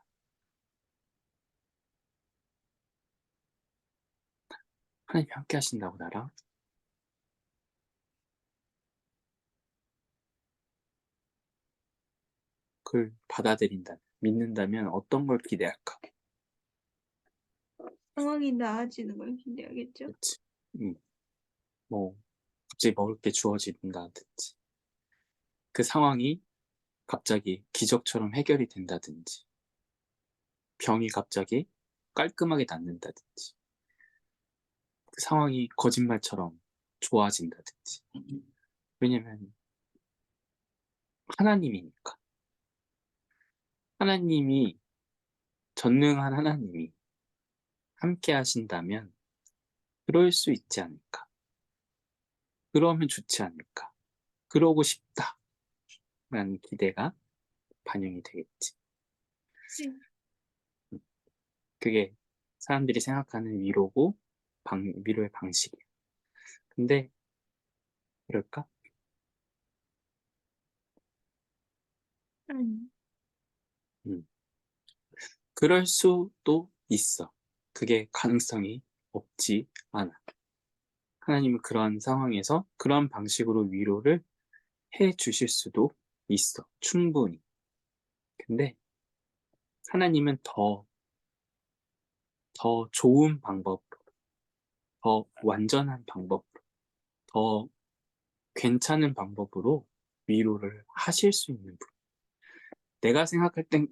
하나님이 함께 하신다고 나랑? 그걸 받아들인다. 믿는다면 어떤 걸 기대할까? 상황이 나아지는 걸 기대하겠죠? 그치. 음, 뭐, 갑자기 먹을 게 주어진다든지, 그 상황이 갑자기 기적처럼 해결이 된다든지, 병이 갑자기 깔끔하게 낫는다든지, 그 상황이 거짓말처럼 좋아진다든지. 왜냐면 하나님이니까. 하나님이, 전능한 하나님이 함께 하신다면 그럴 수 있지 않을까? 그러면 좋지 않을까? 그러고 싶다라는 기대가 반영이 되겠지. 네. 그게 사람들이 생각하는 위로고 위로의 방식이야. 근데 그럴까? 음. 음. 그럴 수도 있어. 그게 가능성이 없지 않아. 하나님은 그런 상황에서 그런 방식으로 위로를 해 주실 수도 있어. 충분히. 근데 하나님은 더 좋은 방법, 더 완전한 방법, 더 괜찮은 방법으로 위로를 하실 수 있는 분. 내가 생각할 땐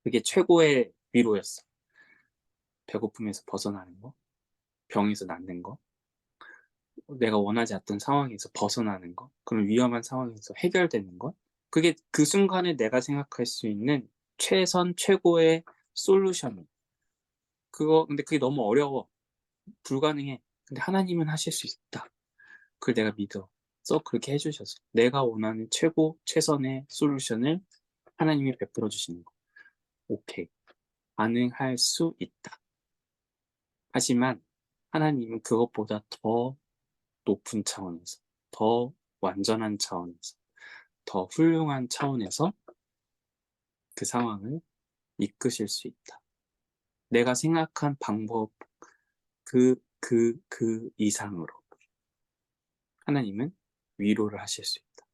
그게 최고의 위로였어. 배고픔에서 벗어나는 거, 병에서 낫는 거, 내가 원하지 않던 상황에서 벗어나는 거, 그런 위험한 상황에서 해결되는 것. 그게 그 순간에 내가 생각할 수 있는 최선, 최고의 솔루션. 근데 그게 너무 어려워. 불가능해. 근데 하나님은 하실 수 있다. 그걸 내가 믿어. 그렇게 해주셔서. 내가 원하는 최고, 최선의 솔루션을 하나님이 베풀어 주시는 거. 오케이. 가능할 수 있다. 하지만 하나님은 그것보다 더 높은 차원에서, 더 완전한 차원에서, 더 훌륭한 차원에서 그 상황을 이끄실 수 있다. 내가 생각한 방법 그 이상으로 하나님은 위로를 하실 수 있다.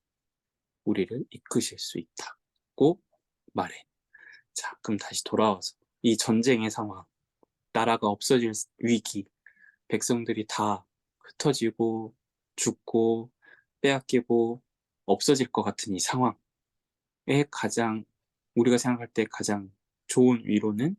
우리를 이끄실 수 있다고 말해. 자, 그럼 다시 돌아와서 이 전쟁의 상황, 나라가 없어질 위기, 백성들이 다 흩어지고 죽고 빼앗기고 없어질 것 같은 이 상황에 가장 우리가 생각할 때 가장 좋은 위로는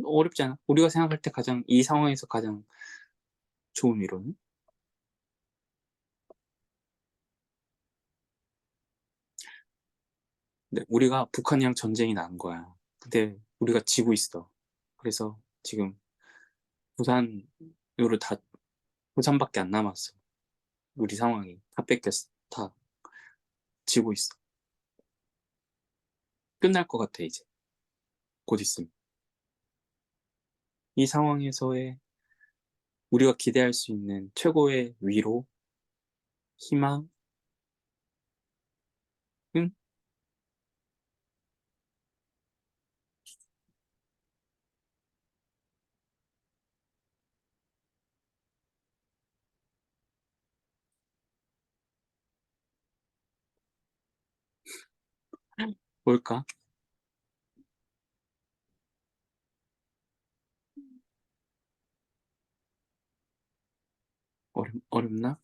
어렵지 않아. 우리가 생각할 때 가장 이 상황에서 가장 좋은 위로는 근데 우리가 북한이랑 전쟁이 난 거야. 근데 우리가 지고 있어. 그래서 지금 부산으로 다 부산밖에 안 남았어. 우리 상황이 다 뺏겼어. 다 지고 있어. 끝날 것 같아 이제. 곧 있으면. 이 상황에서의 우리가 기대할 수 있는 최고의 위로, 희망은 뭘까? 어렵나?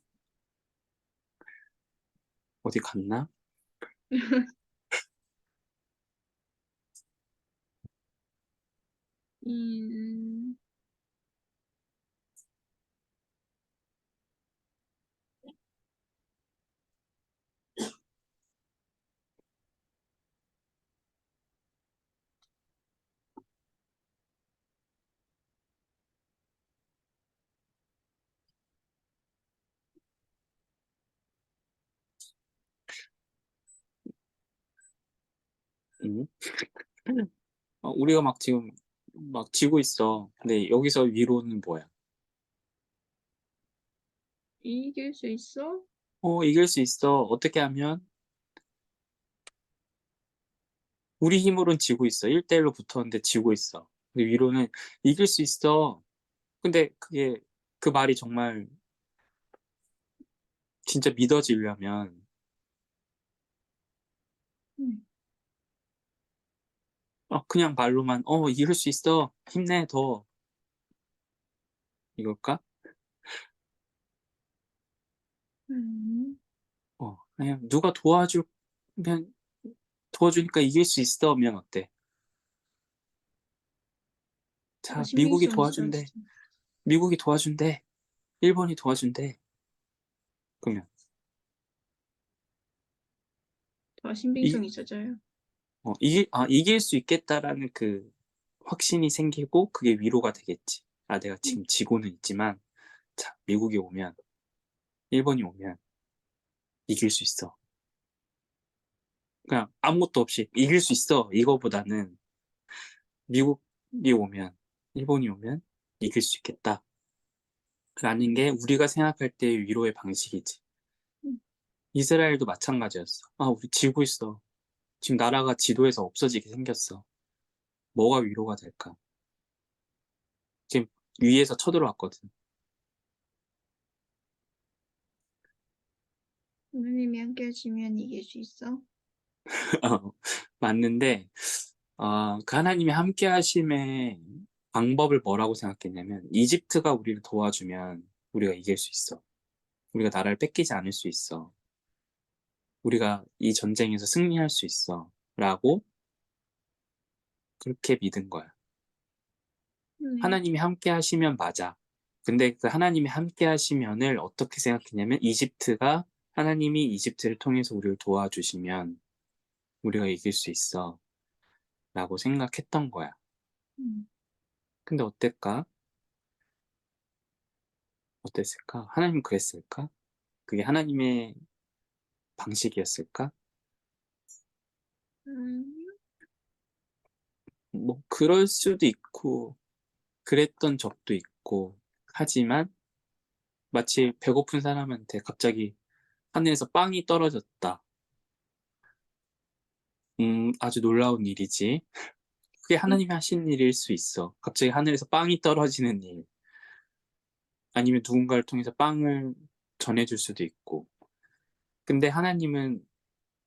어디 갔나? 음, 응? 우리가 막 지금 막 지고 있어. 근데 여기서 위로는 뭐야? 이길 수 있어? 이길 수 있어. 어떻게 하면? 우리 힘으론 지고 있어. 1대1로 붙었는데 지고 있어. 근데 위로는 이길 수 있어. 근데 그게 그 말이 정말 진짜 믿어지려면 음, 그냥 말로만 이길 수 있어. 힘내 더 이걸까? 그냥 누가 그냥 도와주니까 이길 수 있어면 어때? 더 자, 미국이 신빙성 도와준대. 있어지죠. 미국이 도와준대. 일본이 도와준대. 그러면 더 이, 신빙성 있어져요. 이길 수 있겠다라는 그 확신이 생기고 그게 위로가 되겠지. 아, 내가 지금 지고는 있지만, 자, 미국이 오면, 일본이 오면 이길 수 있어. 그냥 아무것도 없이 이길 수 있어. 이거보다는 미국이 오면, 일본이 오면 이길 수 있겠다. 라는 게 우리가 생각할 때의 위로의 방식이지. 음, 이스라엘도 마찬가지였어. 아, 우리 지고 있어. 지금 나라가 지도에서 없어지게 생겼어. 뭐가 위로가 될까? 지금 위에서 쳐들어왔거든. 하나님이 함께 하시면 이길 수 있어. 맞는데, 그 하나님이 함께 하심의 방법을 뭐라고 생각했냐면, 이집트가 우리를 도와주면 우리가 이길 수 있어. 우리가 나라를 뺏기지 않을 수 있어. 우리가 이 전쟁에서 승리할 수 있어. 라고 그렇게 믿은 거야. 네. 하나님이 함께 하시면 맞아. 근데 그 하나님이 함께 하시면을 어떻게 생각했냐면, 하나님이 이집트를 통해서 우리를 도와주시면 우리가 이길 수 있어. 라고 생각했던 거야. 음, 근데 어땠을까? 하나님은 그랬을까? 그게 하나님의 방식이었을까? 음, 뭐, 그럴 수도 있고, 그랬던 적도 있고, 하지만 마치 배고픈 사람한테 갑자기 하늘에서 빵이 떨어졌다. 아주 놀라운 일이지. 그게 하나님이 하신 일일 수 있어. 갑자기 하늘에서 빵이 떨어지는 일. 아니면 누군가를 통해서 빵을 전해줄 수도 있고. 근데 하나님은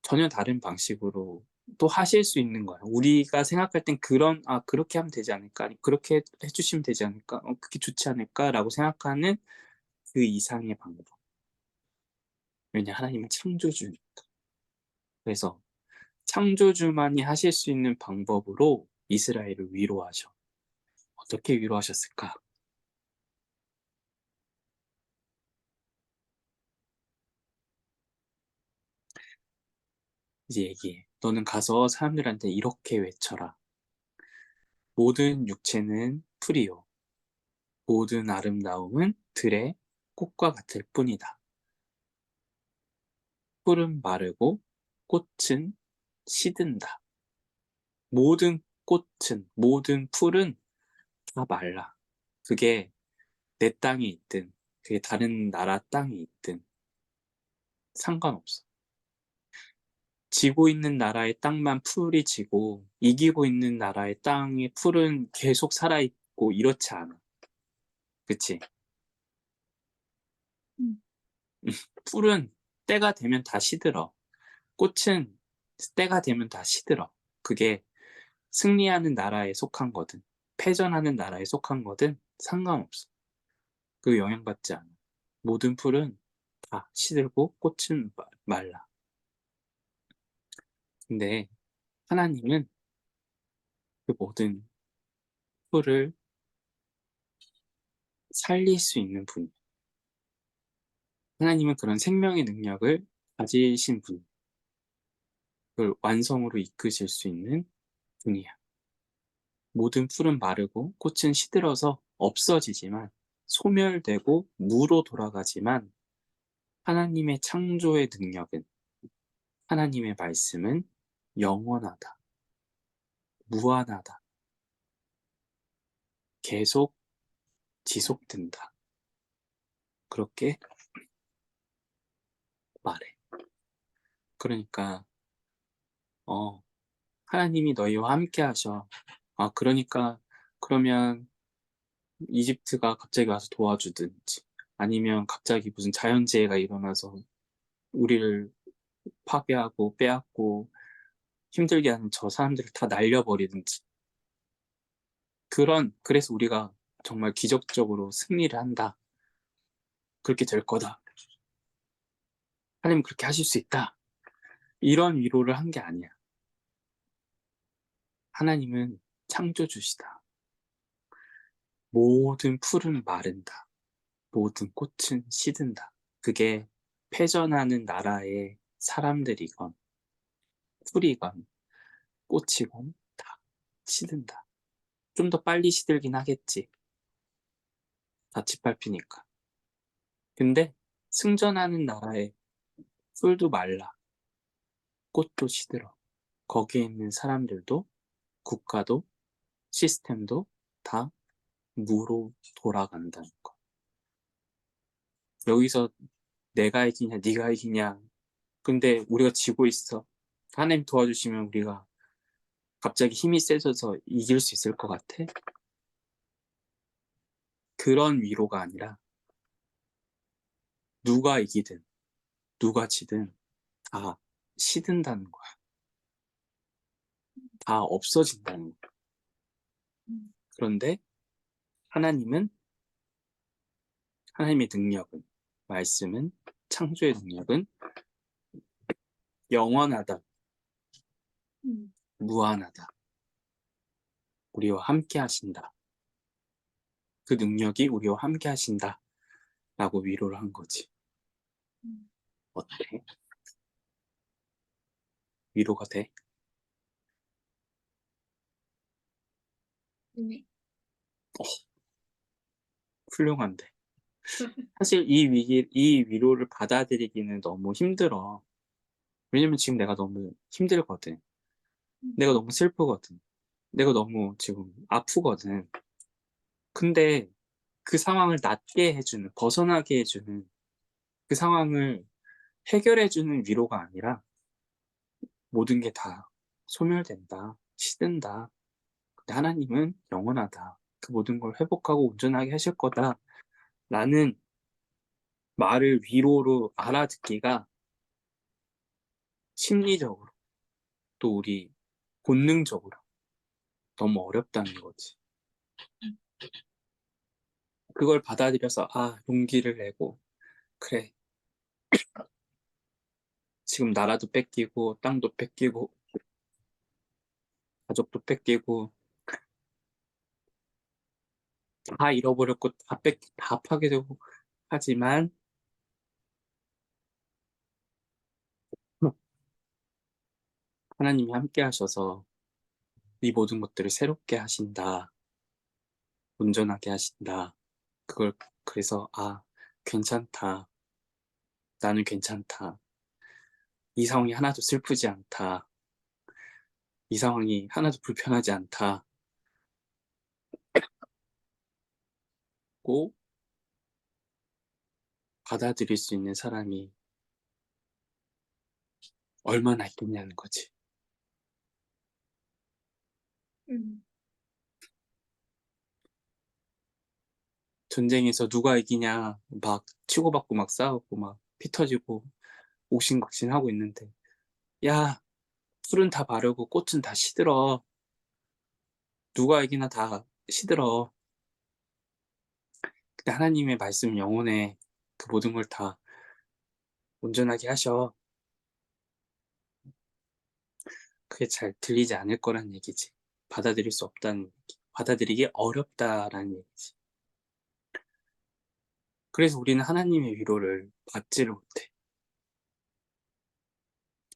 전혀 다른 방식으로 또 하실 수 있는 거야. 우리가 생각할 땐 그렇게 하면 되지 않을까? 아니, 그렇게 해주시면 되지 않을까? 그게 좋지 않을까라고 생각하는 그 이상의 방법. 왜냐, 하나님은 창조주니까. 그래서 창조주만이 하실 수 있는 방법으로 이스라엘을 위로하셔. 어떻게 위로하셨을까? 이제 얘기해. 너는 가서 사람들한테 이렇게 외쳐라. 모든 육체는 풀이요. 모든 아름다움은 들의 꽃과 같을 뿐이다. 풀은 마르고 꽃은 시든다. 모든 풀은 다 말라. 그게 내 땅에 있든, 그게 다른 나라 땅에 있든 상관없어. 지고 있는 나라의 땅만 풀이 지고, 이기고 있는 나라의 땅의 풀은 계속 살아있고 이렇지 않아. 그치? 음, 풀은 때가 되면 다 시들어. 꽃은 때가 되면 다 시들어. 그게 승리하는 나라에 속한 거든, 패전하는 나라에 속한 거든 상관없어. 그 영향받지 않아. 모든 풀은 다 시들고 꽃은 말라. 근데 하나님은 그 모든 풀을 살릴 수 있는 분. 하나님은 그런 생명의 능력을 가지신 분. 그걸 완성으로 이끄실 수 있는 분이야. 모든 풀은 마르고 꽃은 시들어서 없어지지만, 소멸되고 무로 돌아가지만, 하나님의 창조의 능력은, 하나님의 말씀은 영원하다. 무한하다. 계속 지속된다. 그렇게 말해. 그러니까, 어, 하나님이 너희와 함께 하셔. 그러니까, 그러면 이집트가 갑자기 와서 도와주든지, 아니면 갑자기 무슨 자연재해가 일어나서 우리를 파괴하고 빼앗고 힘들게 하는 저 사람들을 다 날려버리든지, 그래서 우리가 정말 기적적으로 승리를 한다. 그렇게 될 거다. 하나님 그렇게 하실 수 있다. 이런 위로를 한 게 아니야. 하나님은 창조주시다. 모든 풀은 마른다. 모든 꽃은 시든다. 그게 패전하는 나라의 사람들이건 풀이건 꽃이건 다 시든다. 좀 더 빨리 시들긴 하겠지. 다 짓밟히니까. 근데 승전하는 나라의 풀도 말라. 꽃도 시들어. 거기에 있는 사람들도 국가도 시스템도 다 무로 돌아간다는 거. 여기서 내가 이기냐 네가 이기냐 근데 우리가 지고 있어. 하나님 도와주시면 우리가 갑자기 힘이 세져서 이길 수 있을 것 같아? 그런 위로가 아니라 누가 이기든 누가 지든 다 시든다는 거야. 다 없어진다는 거야. 그런데 하나님은 하나님의 능력은 말씀은 창조의 능력은 영원하다, 무한하다. 우리와 함께 하신다. 그 능력이 우리와 함께 하신다. 라고 위로를 한 거지. 어때? 위로가 돼? 네. 훌륭한데. 사실 이 위로를 받아들이기는 너무 힘들어. 왜냐면 지금 내가 너무 힘들거든. 내가 너무 슬프거든. 내가 너무 지금 아프거든. 근데 그 상황을 낫게 해주는, 벗어나게 해주는, 그 상황을 해결해주는 위로가 아니라 모든 게 다 소멸된다, 시든다. 근데 하나님은 영원하다. 그 모든 걸 회복하고 온전하게 하실 거다. 라는 말을 위로로 알아듣기가 심리적으로 또 우리 본능적으로 너무 어렵다는 거지. 그걸 받아들여서 용기를 내고 그래 지금 나라도 뺏기고 땅도 뺏기고 가족도 뺏기고 다 잃어버렸고 다 파괴되고 하지만 하나님이 함께 하셔서 이 모든 것들을 새롭게 하신다. 온전하게 하신다. 그걸 그래서 괜찮다. 나는 괜찮다. 이 상황이 하나도 슬프지 않다. 이 상황이 하나도 불편하지 않다고 받아들일 수 있는 사람이 얼마나 있겠냐는 거지. 전쟁에서 누가 이기냐 막 치고받고 막 싸우고 막 피 터지고 옥신각신하고 있는데 야 풀은 다 마르고 꽃은 다 시들어. 누가 이기나 다 시들어. 근데 하나님의 말씀 영혼에 그 모든 걸 다 온전하게 하셔. 그게 잘 들리지 않을 거란 얘기지. 받아들일 수 없다는 얘기. 받아들이기 어렵다라는 얘기지. 그래서 우리는 하나님의 위로를 받지를 못해.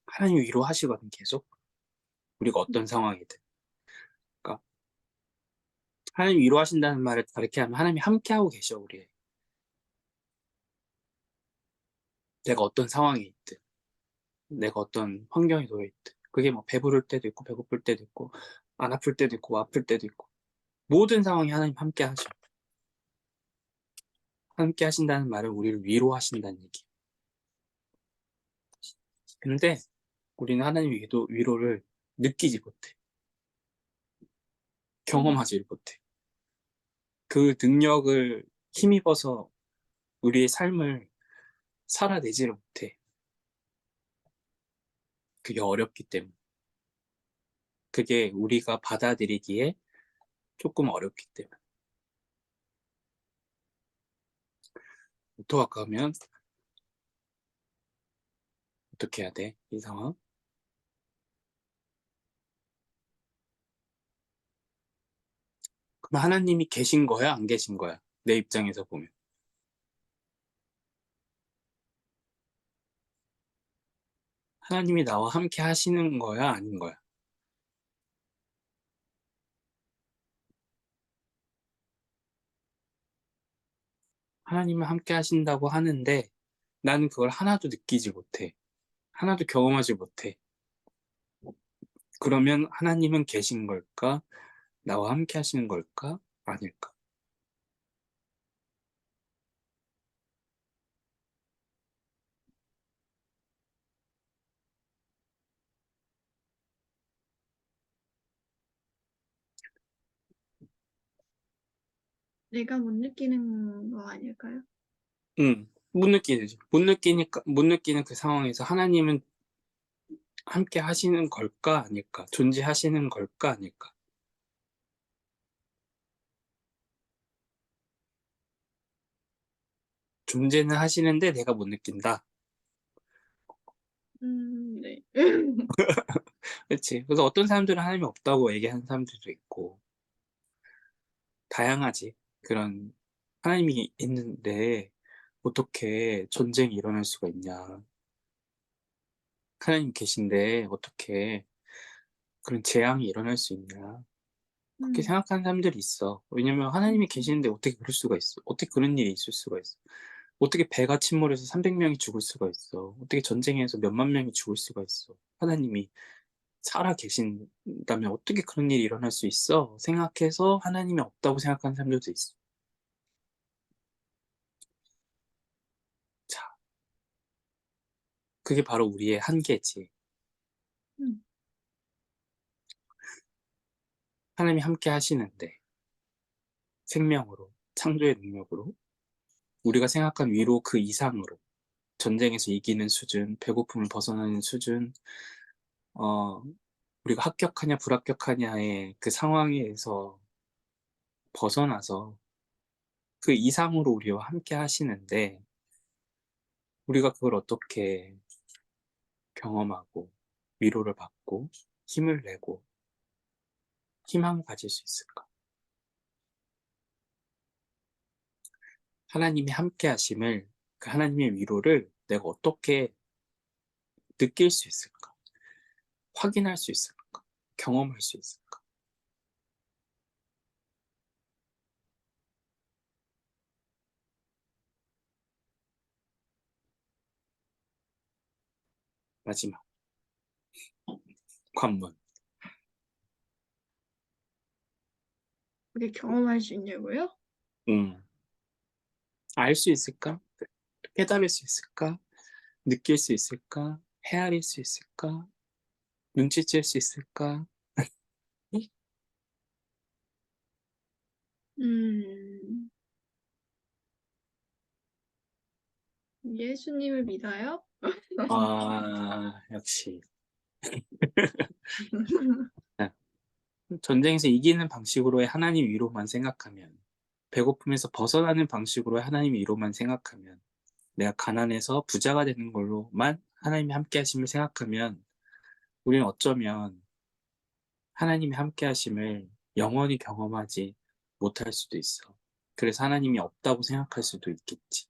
하나님 위로하시거든 계속. 우리가 어떤 상황이든. 그러니까 하나님 위로하신다는 말을 다르게 하면 하나님이 함께하고 계셔 우리. 내가 어떤 상황에 있든 내가 어떤 환경에 놓여 있든 그게 뭐 배부를 때도 있고 배고플 때도 있고 안 아플 때도 있고 아플 때도 있고 모든 상황에 하나님 함께 하셔. 함께 하신다는 말은 우리를 위로하신다는 얘기. 근데 우리는 하나님 위로를 느끼지 못해. 경험하지 못해. 그 능력을 힘입어서 우리의 삶을 살아내지를 못해. 그게 어렵기 때문에. 그게 우리가 받아들이기에 조금 어렵기 때문에. 어떡할까 하면 어떻게 해야 돼? 이 상황? 그럼 하나님이 계신 거야, 안 계신 거야? 내 입장에서 보면. 하나님이 나와 함께 하시는 거야, 아닌 거야? 하나님은 함께 하신다고 하는데 나는 그걸 하나도 느끼지 못해. 하나도 경험하지 못해. 그러면 하나님은 계신 걸까? 나와 함께 하시는 걸까? 아닐까? 내가 못 느끼는 거 아닐까요? 못 느끼지. 못 느끼니까, 못 느끼는 그 상황에서 하나님은 함께 하시는 걸까? 아닐까? 존재하시는 걸까? 아닐까? 존재는 하시는데 내가 못 느낀다. 네. 그렇지. 그래서 어떤 사람들은 하나님이 없다고 얘기하는 사람들도 있고, 다양하지. 그런, 하나님이 있는데 어떻게 전쟁이 일어날 수가 있냐. 하나님 계신데 어떻게 그런 재앙이 일어날 수 있냐. 그렇게 음, 생각하는 사람들이 있어. 왜냐면 하나님이 계시는데 어떻게 그럴 수가 있어. 어떻게 그런 일이 있을 수가 있어. 어떻게 배가 침몰해서 300명이 죽을 수가 있어. 어떻게 전쟁에서 몇만 명이 죽을 수가 있어. 하나님이 살아 계신다면 어떻게 그런 일이 일어날 수 있어? 생각해서 하나님이 없다고 생각하는 사람들도 있어. 자, 그게 바로 우리의 한계지. 음, 하나님이 함께 하시는데 생명으로, 창조의 능력으로, 우리가 생각한 위로 그 이상으로 전쟁에서 이기는 수준, 배고픔을 벗어나는 수준, 어, 우리가 합격하냐 불합격하냐의 그 상황에서 벗어나서 그 이상으로 우리와 함께 하시는데 우리가 그걸 어떻게 경험하고 위로를 받고 힘을 내고 희망을 가질 수 있을까? 하나님이 함께 하심을, 그 하나님의 위로를 내가 어떻게 느낄 수 있을까? 확인할 수 있을까? 경험할 수 있을까? 마지막 관문. 그게 경험할 수 있냐고요? 음, 알 수 있을까? 깨달을 수 있을까? 느낄 수 있을까? 헤아릴 수 있을까? 눈치챌 수 있을까? 음, 예수님을 믿어요? 아, 역시. 네. 전쟁에서 이기는 방식으로의 하나님 위로만 생각하면, 배고픔에서 벗어나는 방식으로의 하나님 위로만 생각하면, 내가 가난해서 부자가 되는 걸로만 하나님이 함께 하심을 생각하면, 우리는 어쩌면 하나님이 함께 하심을 영원히 경험하지 못할 수도 있어. 그래서 하나님이 없다고 생각할 수도 있겠지.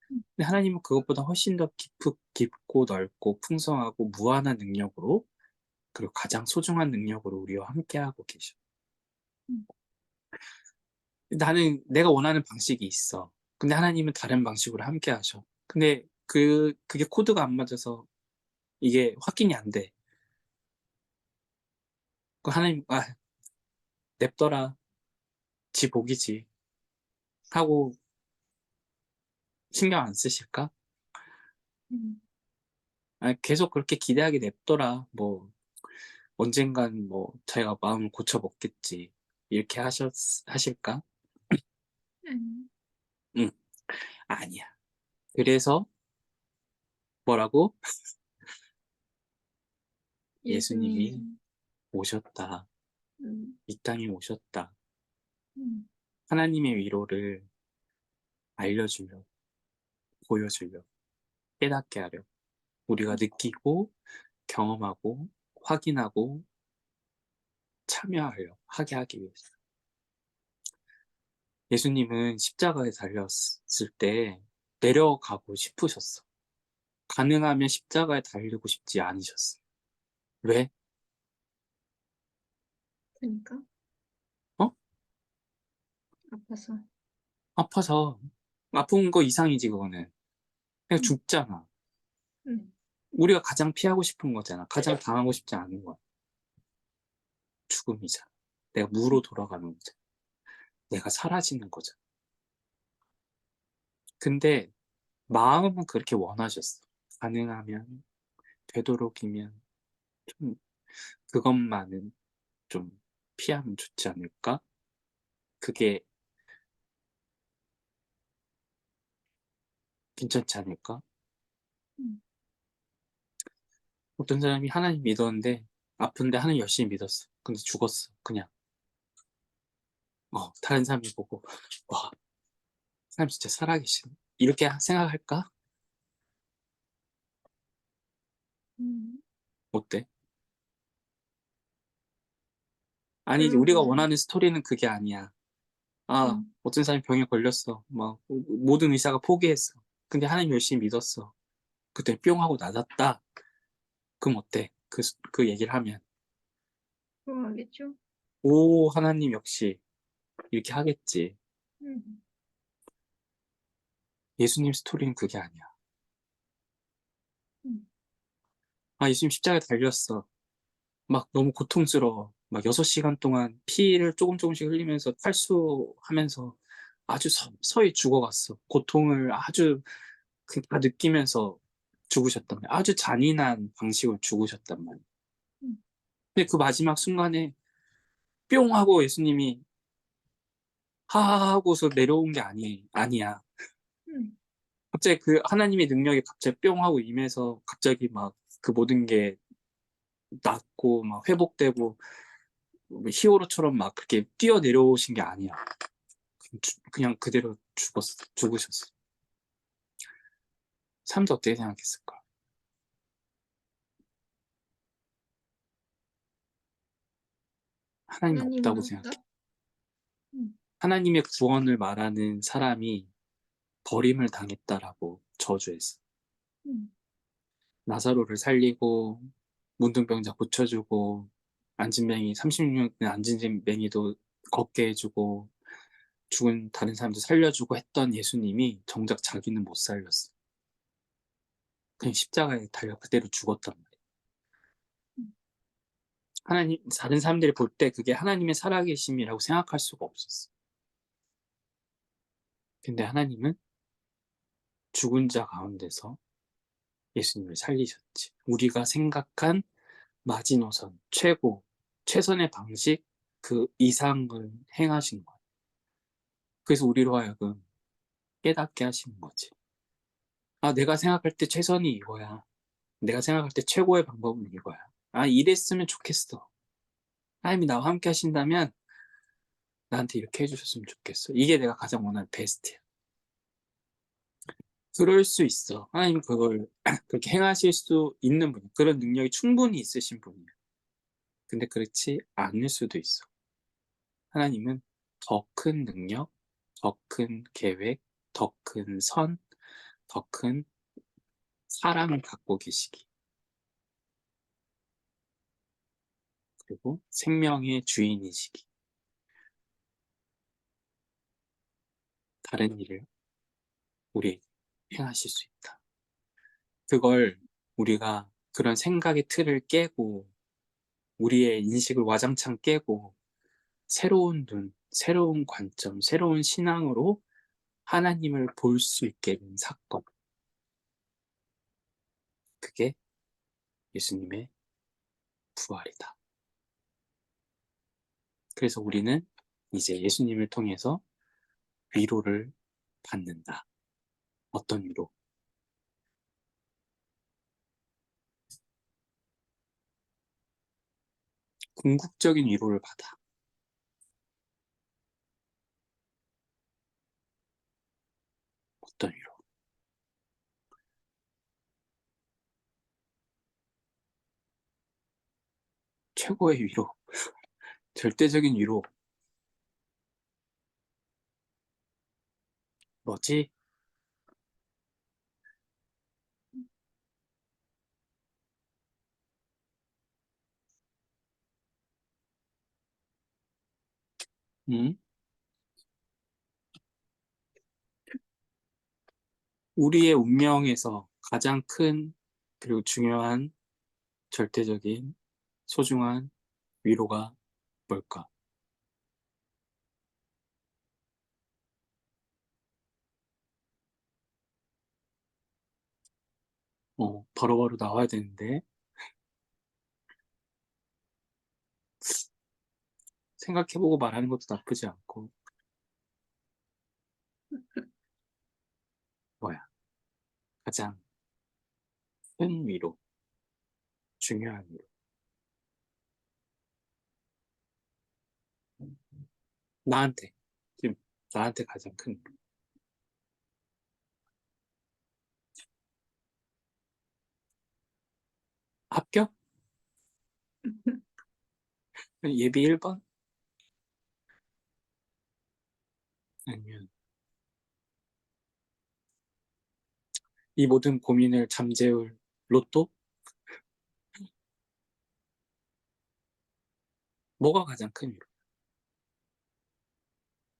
근데 하나님은 그것보다 훨씬 더 깊고 넓고 풍성하고 무한한 능력으로, 그리고 가장 소중한 능력으로 우리와 함께하고 계셔. 나는 내가 원하는 방식이 있어. 근데 하나님은 다른 방식으로 함께하셔. 근데 그게 코드가 안 맞아서 이게 확인이 안 돼. 그 하나님, 냅둬라. 지 복이지. 하고 신경 안 쓰실까? 음, 계속 그렇게 기대하게 냅둬라. 뭐, 언젠간 뭐, 자기가 마음을 고쳐먹겠지. 이렇게 하실까? 아니, 응, 아니야. 그래서 뭐라고? 예수님이 예수님, 오셨다. 음, 이 땅에 오셨다. 음, 하나님의 위로를 알려주려, 보여주려, 깨닫게 하려. 우리가 느끼고, 경험하고, 확인하고, 참여하려, 하게 하기 위해서. 예수님은 십자가에 달렸을 때 내려가고 싶으셨어. 가능하면 십자가에 달리고 싶지 않으셨어. 왜? 그러니까 어? 아파서. 아파서. 아픈 거 이상이지, 그거는. 그냥 응, 죽잖아. 응, 우리가 가장 피하고 싶은 거잖아. 가장 당하고 싶지 않은 거야. 죽음이잖아. 내가 무로 돌아가는 거잖아. 내가 사라지는 거잖아. 근데 마음은 그렇게 원하셨어. 가능하면, 되도록이면, 좀, 그것만은 좀 피하면 좋지 않을까? 그게 괜찮지 않을까? 응. 어떤 사람이 하나님 믿었는데, 아픈데 하나님 열심히 믿었어. 근데 죽었어. 그냥. 다른 사람이 보고, 와, 사람 진짜 살아계시네. 이렇게 생각할까? 응. 어때? 아니지, 그럴 것 우리가 같아. 원하는 스토리는 그게 아니야. 아, 응. 어떤 사람이 병에 걸렸어. 막, 모든 의사가 포기했어. 근데 하나님 열심히 믿었어. 그때 뿅 하고 나았다. 그럼 어때? 그 얘기를 하면. 그러겠죠? 오, 하나님 역시 이렇게 하겠지. 응, 예수님 스토리는 그게 아니야. 응, 아, 예수님 십자가에 달렸어. 막 너무 고통스러워. 막 6시간 동안 피를 조금씩 흘리면서 탈수하면서 아주 서서히 죽어갔어. 고통을 아주 다 느끼면서 죽으셨단 말이야. 아주 잔인한 방식으로 죽으셨단 말이야. 응, 근데 그 마지막 순간에 뿅 하고 예수님이 하하 하고서 내려온 게 아니야. 응. 갑자기 그 하나님의 능력이 갑자기 뿅 하고 임해서 갑자기 막 그 모든 게 낫고 막 회복되고 히어로처럼 막 그렇게 뛰어 내려오신 게 아니야. 그냥 그대로 죽으셨어. 사람들 어떻게 생각했을까? 하나님 하나님은 없다고 생각해. 없다? 응, 하나님의 구원을 말하는 사람이 버림을 당했다라고 저주했어. 응, 나사로를 살리고 문둥병자 고쳐주고 안진뱅이 36년 안진뱅이도 걷게 해주고 죽은 다른 사람도 살려주고 했던 예수님이 정작 자기는 못 살렸어. 그냥 십자가에 달려 그대로 죽었단 말이야. 응. 하나님, 다른 사람들이 볼 때 그게 하나님의 살아계심이라고 생각할 수가 없었어. 근데 하나님은 죽은 자 가운데서 예수님을 살리셨지. 우리가 생각한 마지노선, 최고, 최선의 방식, 그 이상을 행하신 거야. 그래서 우리로 하여금 깨닫게 하시는 거지. 아, 내가 생각할 때 최선이 이거야. 내가 생각할 때 최고의 방법은 이거야. 아, 이랬으면 좋겠어. 하나님이 나와 함께 하신다면 나한테 이렇게 해주셨으면 좋겠어. 이게 내가 가장 원하는 베스트야. 그럴 수 있어. 하나님 그걸 그렇게 행하실 수 있는 분, 그런 능력이 충분히 있으신 분이야. 근데 그렇지 않을 수도 있어. 하나님은 더 큰 능력, 더 큰 계획, 더 큰 선, 더 큰 사랑을 갖고 계시기. 그리고 생명의 주인이시기. 다른 일을 우리 행하실 수 있다. 그걸 우리가 그런 생각의 틀을 깨고 우리의 인식을 와장창 깨고 새로운 눈, 새로운 관점, 새로운 신앙으로 하나님을 볼 수 있게 된 사건. 그게 예수님의 부활이다. 그래서 우리는 이제 예수님을 통해서 위로를 받는다. 어떤 위로? 궁극적인 위로를 받아. 어떤 위로? 최고의 위로. 절대적인 위로. 뭐지? 음? 우리의 운명에서 가장 큰 그리고 중요한 절대적인 소중한 위로가 뭘까? 바로바로 나와야 되는데 생각해보고 말하는 것도 나쁘지 않고 뭐야? 가장 큰 위로, 중요한 위로. 나한테 지금 나한테 가장 큰 위로. 합격? 예비 1번? 아니면 이 모든 고민을 잠재울 로또? 뭐가 가장 큰 위로?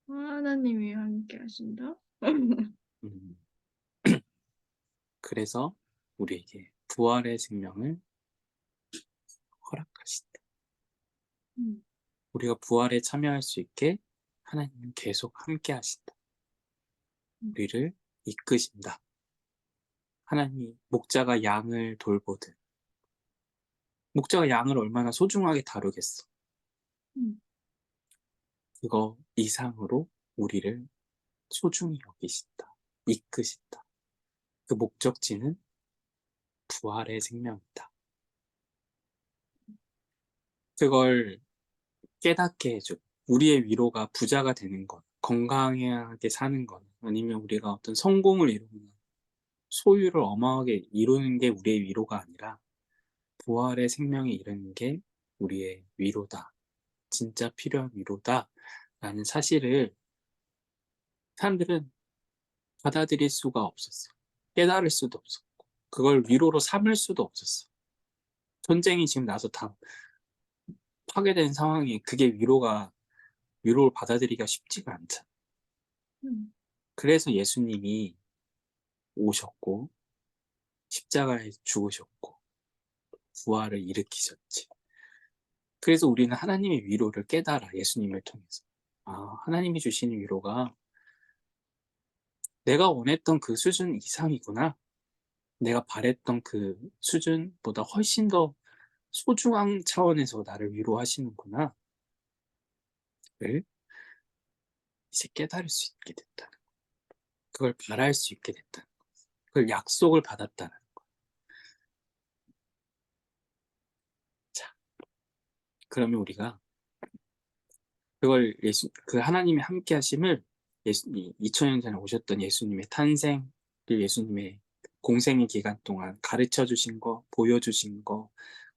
하나님이 함께 하신다. 음, 그래서 우리에게 부활의 생명을 허락하신다. 음, 우리가 부활에 참여할 수 있게 하나님은 계속 함께 하신다. 우리를 이끄신다. 하나님이 목자가 양을 돌보듯 목자가 양을 얼마나 소중하게 다루겠어. 음, 그거 이상으로 우리를 소중히 여기신다. 이끄신다. 그 목적지는 부활의 생명이다. 그걸 깨닫게 해줘. 우리의 위로가 부자가 되는 것, 건강하게 사는 것, 아니면 우리가 어떤 성공을 이루거나 소유를 어마하게 이루는 게 우리의 위로가 아니라 부활의 생명에 이르는 게 우리의 위로다. 진짜 필요한 위로다. 라는 사실을 사람들은 받아들일 수가 없었어. 깨달을 수도 없었고, 그걸 위로로 삼을 수도 없었어. 전쟁이 지금 나서 다 파괴된 상황이 그게 위로를 받아들이기가 쉽지가 않잖아. 음, 그래서 예수님이 오셨고, 십자가에 죽으셨고, 부활을 일으키셨지. 그래서 우리는 하나님의 위로를 깨달아, 예수님을 통해서. 아, 하나님이 주시는 위로가 내가 원했던 그 수준 이상이구나. 내가 바랬던 그 수준보다 훨씬 더 소중한 차원에서 나를 위로하시는구나. 를 이제 깨달을 수 있게 됐다는 거. 그걸 바랄 수 있게 됐다는 거. 그걸 약속을 받았다는 거. 자, 그러면 우리가 그 하나님의 함께 하심을 2000년 전에 오셨던 예수님의 탄생, 그리고 예수님의 공생의 기간 동안 가르쳐 주신 거, 보여주신 거,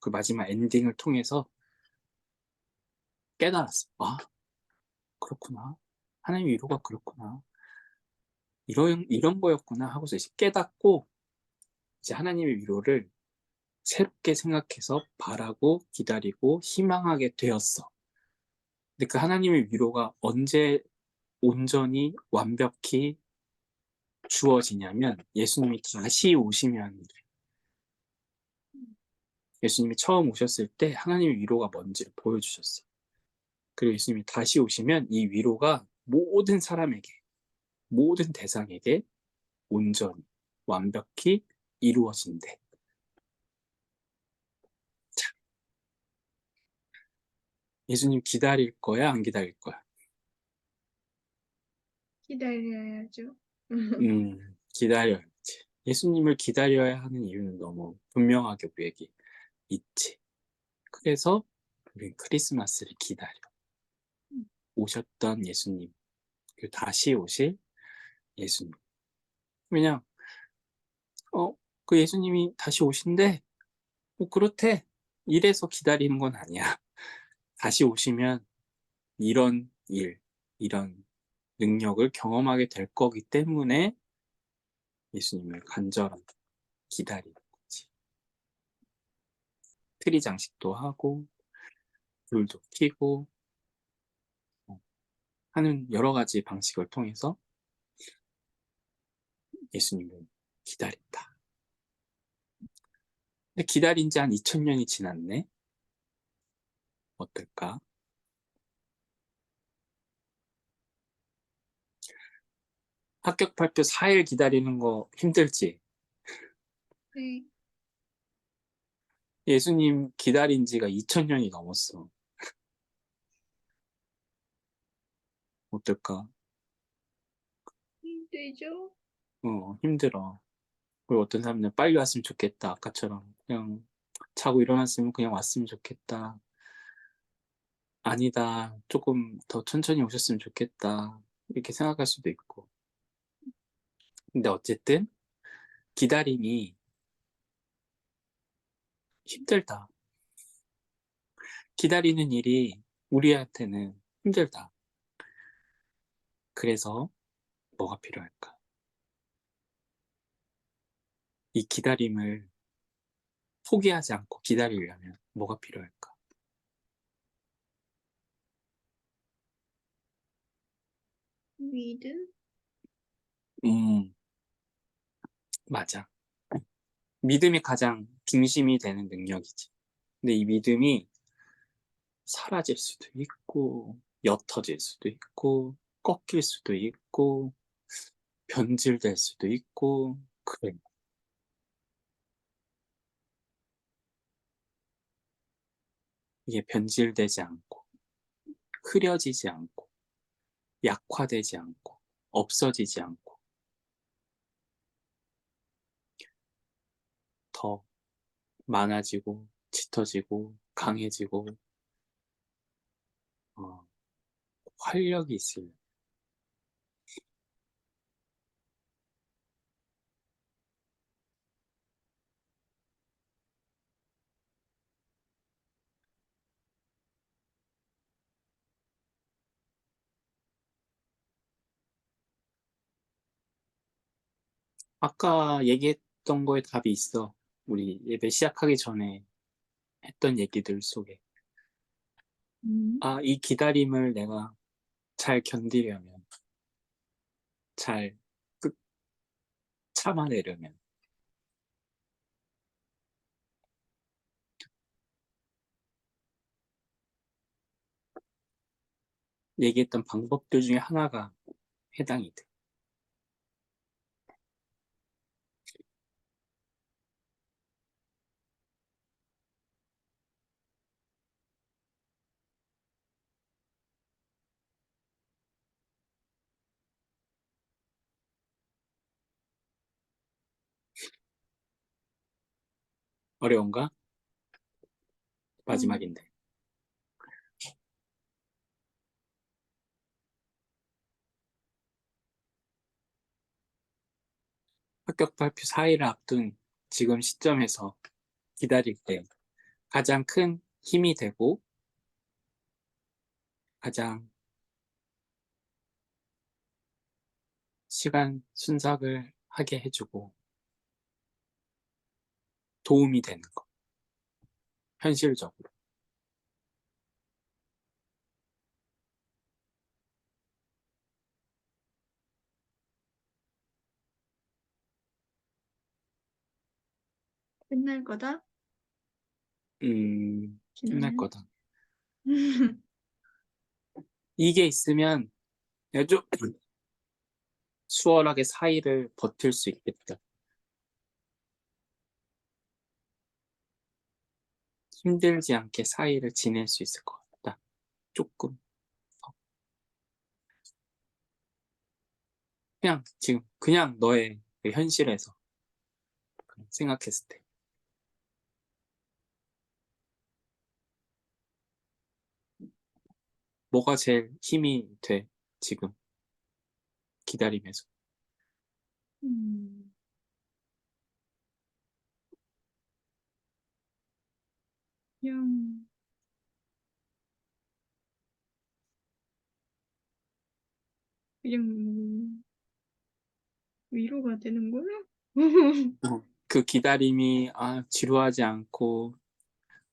그 마지막 엔딩을 통해서 깨달았어. 아, 그렇구나. 하나님의 위로가 그렇구나. 이런 거였구나 하고서 이제 깨닫고 이제 하나님의 위로를 새롭게 생각해서 바라고 기다리고 희망하게 되었어. 근데 그 하나님의 위로가 언제 온전히 완벽히 주어지냐면 예수님이 다시 오시면 예수님이 처음 오셨을 때 하나님의 위로가 뭔지를 보여주셨어. 그리고 예수님이 다시 오시면 이 위로가 모든 사람에게, 모든 대상에게 온전히 완벽히 이루어진대. 자, 예수님 기다릴 거야, 안 기다릴 거야? 기다려야죠. 기다려야지. 예수님을 기다려야 하는 이유는 너무 분명하게 우리에게 있지. 그래서 우리 크리스마스를 기다려. 오셨던 예수님, 그리고 다시 오실 예수님. 그냥, 그 예수님이 다시 오신대. 뭐, 그렇대. 이래서 기다리는 건 아니야. 다시 오시면 이런 일, 이런 능력을 경험하게 될 거기 때문에 예수님을 간절히 기다리는 거지. 트리 장식도 하고 불도 켜고 하는 여러 가지 방식을 통해서 예수님을 기다린다. 근데 기다린 지 한 2000년이 지났네? 어떨까? 합격 발표 4일 기다리는 거 힘들지? 네. 예수님 기다린 지가 2000년이 넘었어. 어떨까? 힘들죠? 힘들어. 그리고 어떤 사람들은 빨리 왔으면 좋겠다. 아까처럼. 그냥 자고 일어났으면 그냥 왔으면 좋겠다. 아니다. 조금 더 천천히 오셨으면 좋겠다. 이렇게 생각할 수도 있고. 근데 어쨌든 기다림이 힘들다. 기다리는 일이 우리한테는 힘들다. 그래서 뭐가 필요할까? 이 기다림을 포기하지 않고 기다리려면 뭐가 필요할까? 믿음? 음, 맞아. 믿음이 가장 중심이 되는 능력이지. 근데 이 믿음이 사라질 수도 있고, 옅어질 수도 있고, 꺾일 수도 있고, 변질될 수도 있고, 그래. 이게 변질되지 않고, 흐려지지 않고, 약화되지 않고, 없어지지 않고, 더 많아지고, 짙어지고, 강해지고, 어, 활력이 있을. 아까 얘기했던 거에 답이 있어. 우리 예배 시작하기 전에 했던 얘기들 속에. 아, 이 기다림을 내가 잘 견디려면, 잘 끝, 참아내려면, 얘기했던 방법들 중에 하나가 해당이 돼. 어려운가? 음. 마지막인데. 합격 발표 4일을 앞둔 지금 시점에서 기다릴 때 가장 큰 힘이 되고 가장 시간 순삭을 하게 해주고 도움이 되는 거. 현실적으로. 끝날 거다? 힘날 기도는? 거다. 이게 있으면 내가 좀 수월하게 4일을 버틸 수 있겠다. 힘들지 않게 4일을 지낼 수 있을 것 같다. 조금. 그냥 지금 그냥 너의 그 현실에서 생각했을 때 뭐가 제일 힘이 돼 지금 기다리면서. 음, 그냥 그냥 위로가 되는 거야? 그 기다림이 지루하지 않고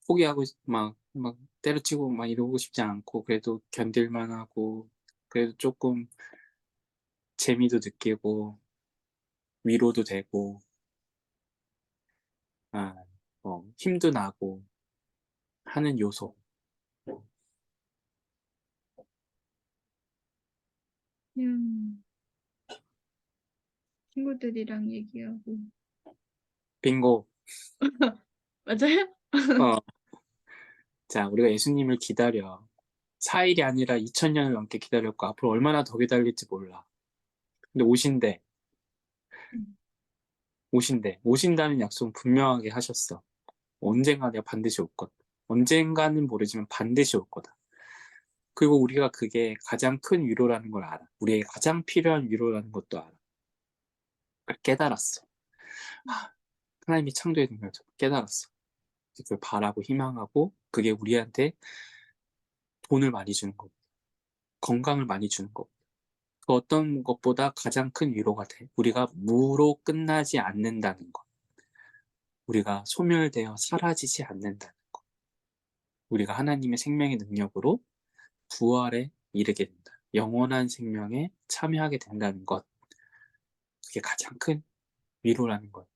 포기하고 막 때려치고 막 이러고 싶지 않고 그래도 견딜만 하고 그래도 조금 재미도 느끼고 위로도 되고 아, 힘도 나고 하는 요소. 그냥 친구들이랑 얘기하고. 빙고. 맞아요? 어, 자, 우리가 예수님을 기다려. 4일이 아니라 2000년을 넘게 기다렸고 앞으로 얼마나 더 기다릴지 몰라. 근데 음. 오신다는 약속은 분명하게 하셨어. 언젠가 내가 반드시 올 거다. 언젠가는 모르지만 반드시 올 거다. 그리고 우리가 그게 가장 큰 위로라는 걸 알아. 우리에게 가장 필요한 위로라는 것도 알아. 그걸 깨달았어. 하나님이 창조해 준 걸 깨달았어. 그걸 바라고 희망하고 그게 우리한테 돈을 많이 주는 거, 건강을 많이 주는 거. 그 어떤 것보다 가장 큰 위로가 돼. 우리가 무로 끝나지 않는다는 것. 우리가 소멸되어 사라지지 않는다는 것. 우리가 하나님의 생명의 능력으로 부활에 이르게 된다. 영원한 생명에 참여하게 된다는 것. 그게 가장 큰 위로라는 것.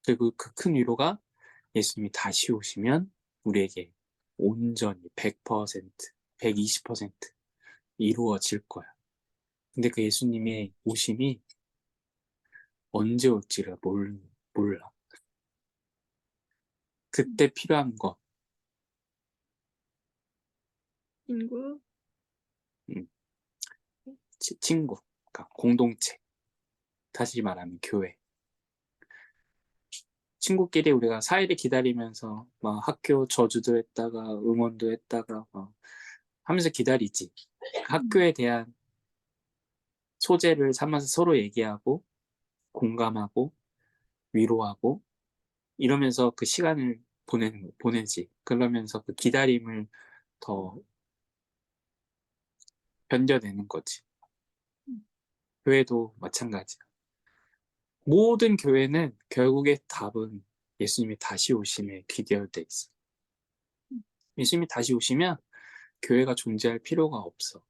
그리고 그 큰 위로가 예수님이 다시 오시면 우리에게 온전히 100%, 120% 이루어질 거야. 근데 그 예수님의 오심이 언제 올지를 몰라. 그때 필요한 것, 친구. 음, 친구, 그러니까 공동체, 다시 말하면 교회. 친구끼리 우리가 4일을 기다리면서 막 학교 저주도 했다가 응원도 했다가 막 하면서 기다리지. 학교에 대한 소재를 삼아서 서로 얘기하고 공감하고 위로하고 이러면서 그 시간을 보내지. 그러면서 그 기다림을 더 견뎌내는 거지. 교회도 마찬가지야. 모든 교회는 결국에 답은 예수님이 다시 오심에 귀결돼 있어. 예수님이 다시 오시면 교회가 존재할 필요가 없어.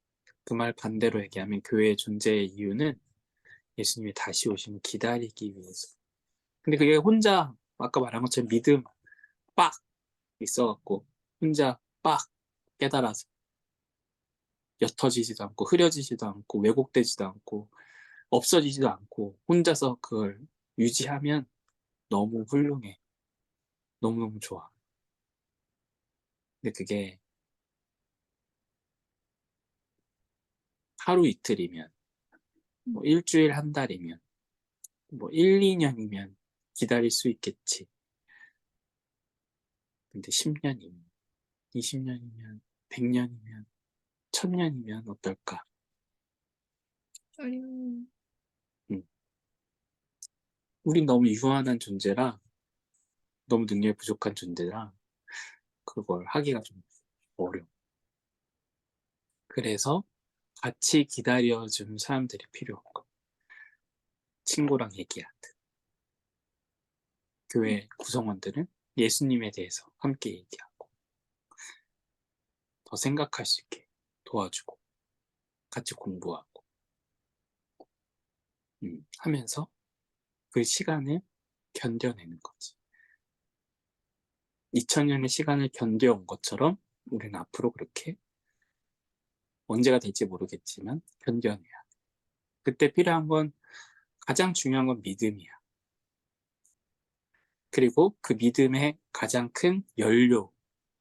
그 말 반대로 얘기하면 교회의 존재의 이유는 예수님이 다시 오심을 기다리기 위해서. 근데 그게 혼자 아까 말한 것처럼 믿음 빡 있어갖고 혼자 빡 깨달아서 옅어지지도 않고 흐려지지도 않고 왜곡되지도 않고 없어지지도 않고 혼자서 그걸 유지하면 너무 훌륭해. 너무너무 좋아. 근데 그게 하루 이틀이면 뭐 일주일 한 달이면 뭐 1, 2년이면 기다릴 수 있겠지. 근데 10년이면 20년이면 100년이면 1000년이면 어떨까? 아니요. 음. 우린 너무 유한한 존재라 너무 능력이 부족한 존재라 그걸 하기가 좀 어려워. 그래서 같이 기다려주는 사람들이 필요한 거. 친구랑 얘기하듯. 교회 구성원들은 예수님에 대해서 함께 얘기하고 더 생각할 수 있게 도와주고 같이 공부하고 하면서 그 시간을 견뎌내는 거지. 2000년의 시간을 견뎌온 것처럼 우리는 앞으로 그렇게 언제가 될지 모르겠지만 견뎌내야 돼. 그때 필요한 건 가장 중요한 건 믿음이야. 그리고 그 믿음의 가장 큰 연료,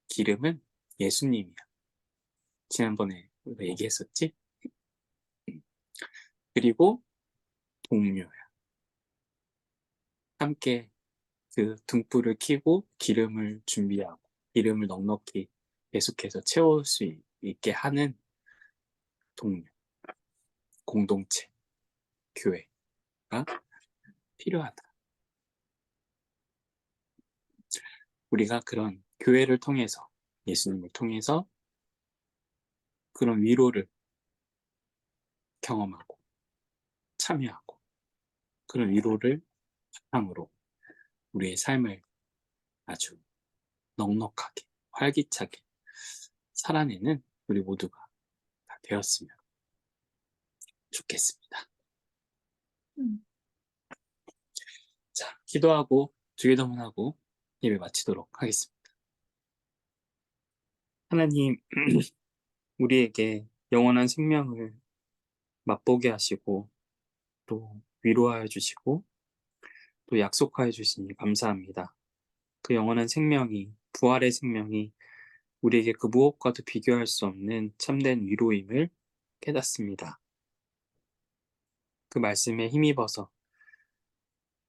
기름은 예수님이야. 지난번에 우리가 얘기했었지? 그리고 동료야. 함께 그 등불을 켜고 기름을 준비하고 기름을 넉넉히 계속해서 채울 수 있게 하는 동료, 공동체, 교회가 필요하다. 우리가 그런 교회를 통해서 예수님을 통해서 그런 위로를 경험하고 참여하고 그런 위로를 바탕으로 우리의 삶을 아주 넉넉하게 활기차게 살아내는 우리 모두가 다 되었으면 좋겠습니다. 음. 자, 기도하고 주기도문하고 예배 마치도록 하겠습니다. 하나님, 우리에게 영원한 생명을 맛보게 하시고 또 위로하여 주시고 또 약속하여 주시니 감사합니다. 그 영원한 생명이, 부활의 생명이 우리에게 그 무엇과도 비교할 수 없는 참된 위로임을 깨닫습니다. 그 말씀에 힘입어서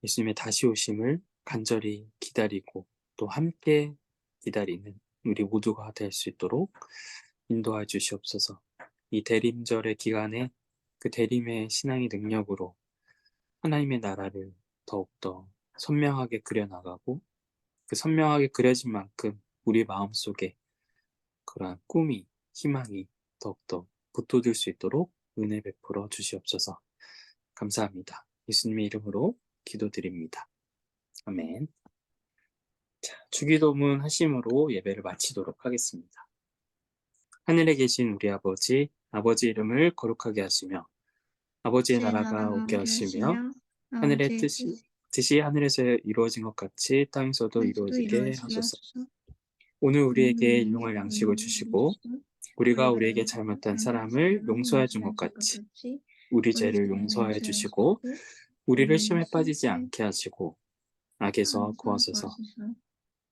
예수님의 다시 오심을 간절히 기다리고 또 함께 기다리는 우리 모두가 될 수 있도록 인도하여 주시옵소서. 이 대림절의 기간에 그 대림의 신앙의 능력으로 하나님의 나라를 더욱더 선명하게 그려나가고 그 선명하게 그려진 만큼 우리 마음속에 그러한 꿈이, 희망이 더욱더 붙돋을 수 있도록 은혜 베풀어 주시옵소서. 감사합니다. 예수님의 이름으로 기도드립니다. 아멘. 자, 주기도문 하심으로 예배를 마치도록 하겠습니다. 하늘에 계신 우리 아버지, 아버지 이름을 거룩하게 하시며 아버지의 아버지의 나라가 나라가 오게 오게 하시며 하시며 하늘의 아버지의 뜻이 하늘에서 이루어진 것 같이 땅에서도 뜻도 이루어지게 이루어지게 하소서. 하소서. 오늘 우리에게 우리에게 일용할 양식을 일용할 주시고 주시고 우리가 우리가 우리에게 우리에게 잘못한 잘못한 사람을 사람을 용서해 준 것 용서해 줄 것 같이 같이 우리 우리 죄를 죄를 용서해 용서해 주시고 주시고 우리를 우리를 시험에 빠지지 시험에 않게 하시고 악에서 빠지지 구하소서. 마소서.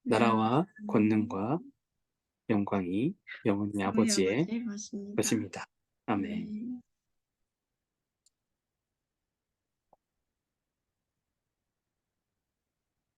나라와 나라와 권능과 영광이 영원히 우리 아버지의 아버지의 것입니다. 것입니다. 아멘. 아멘.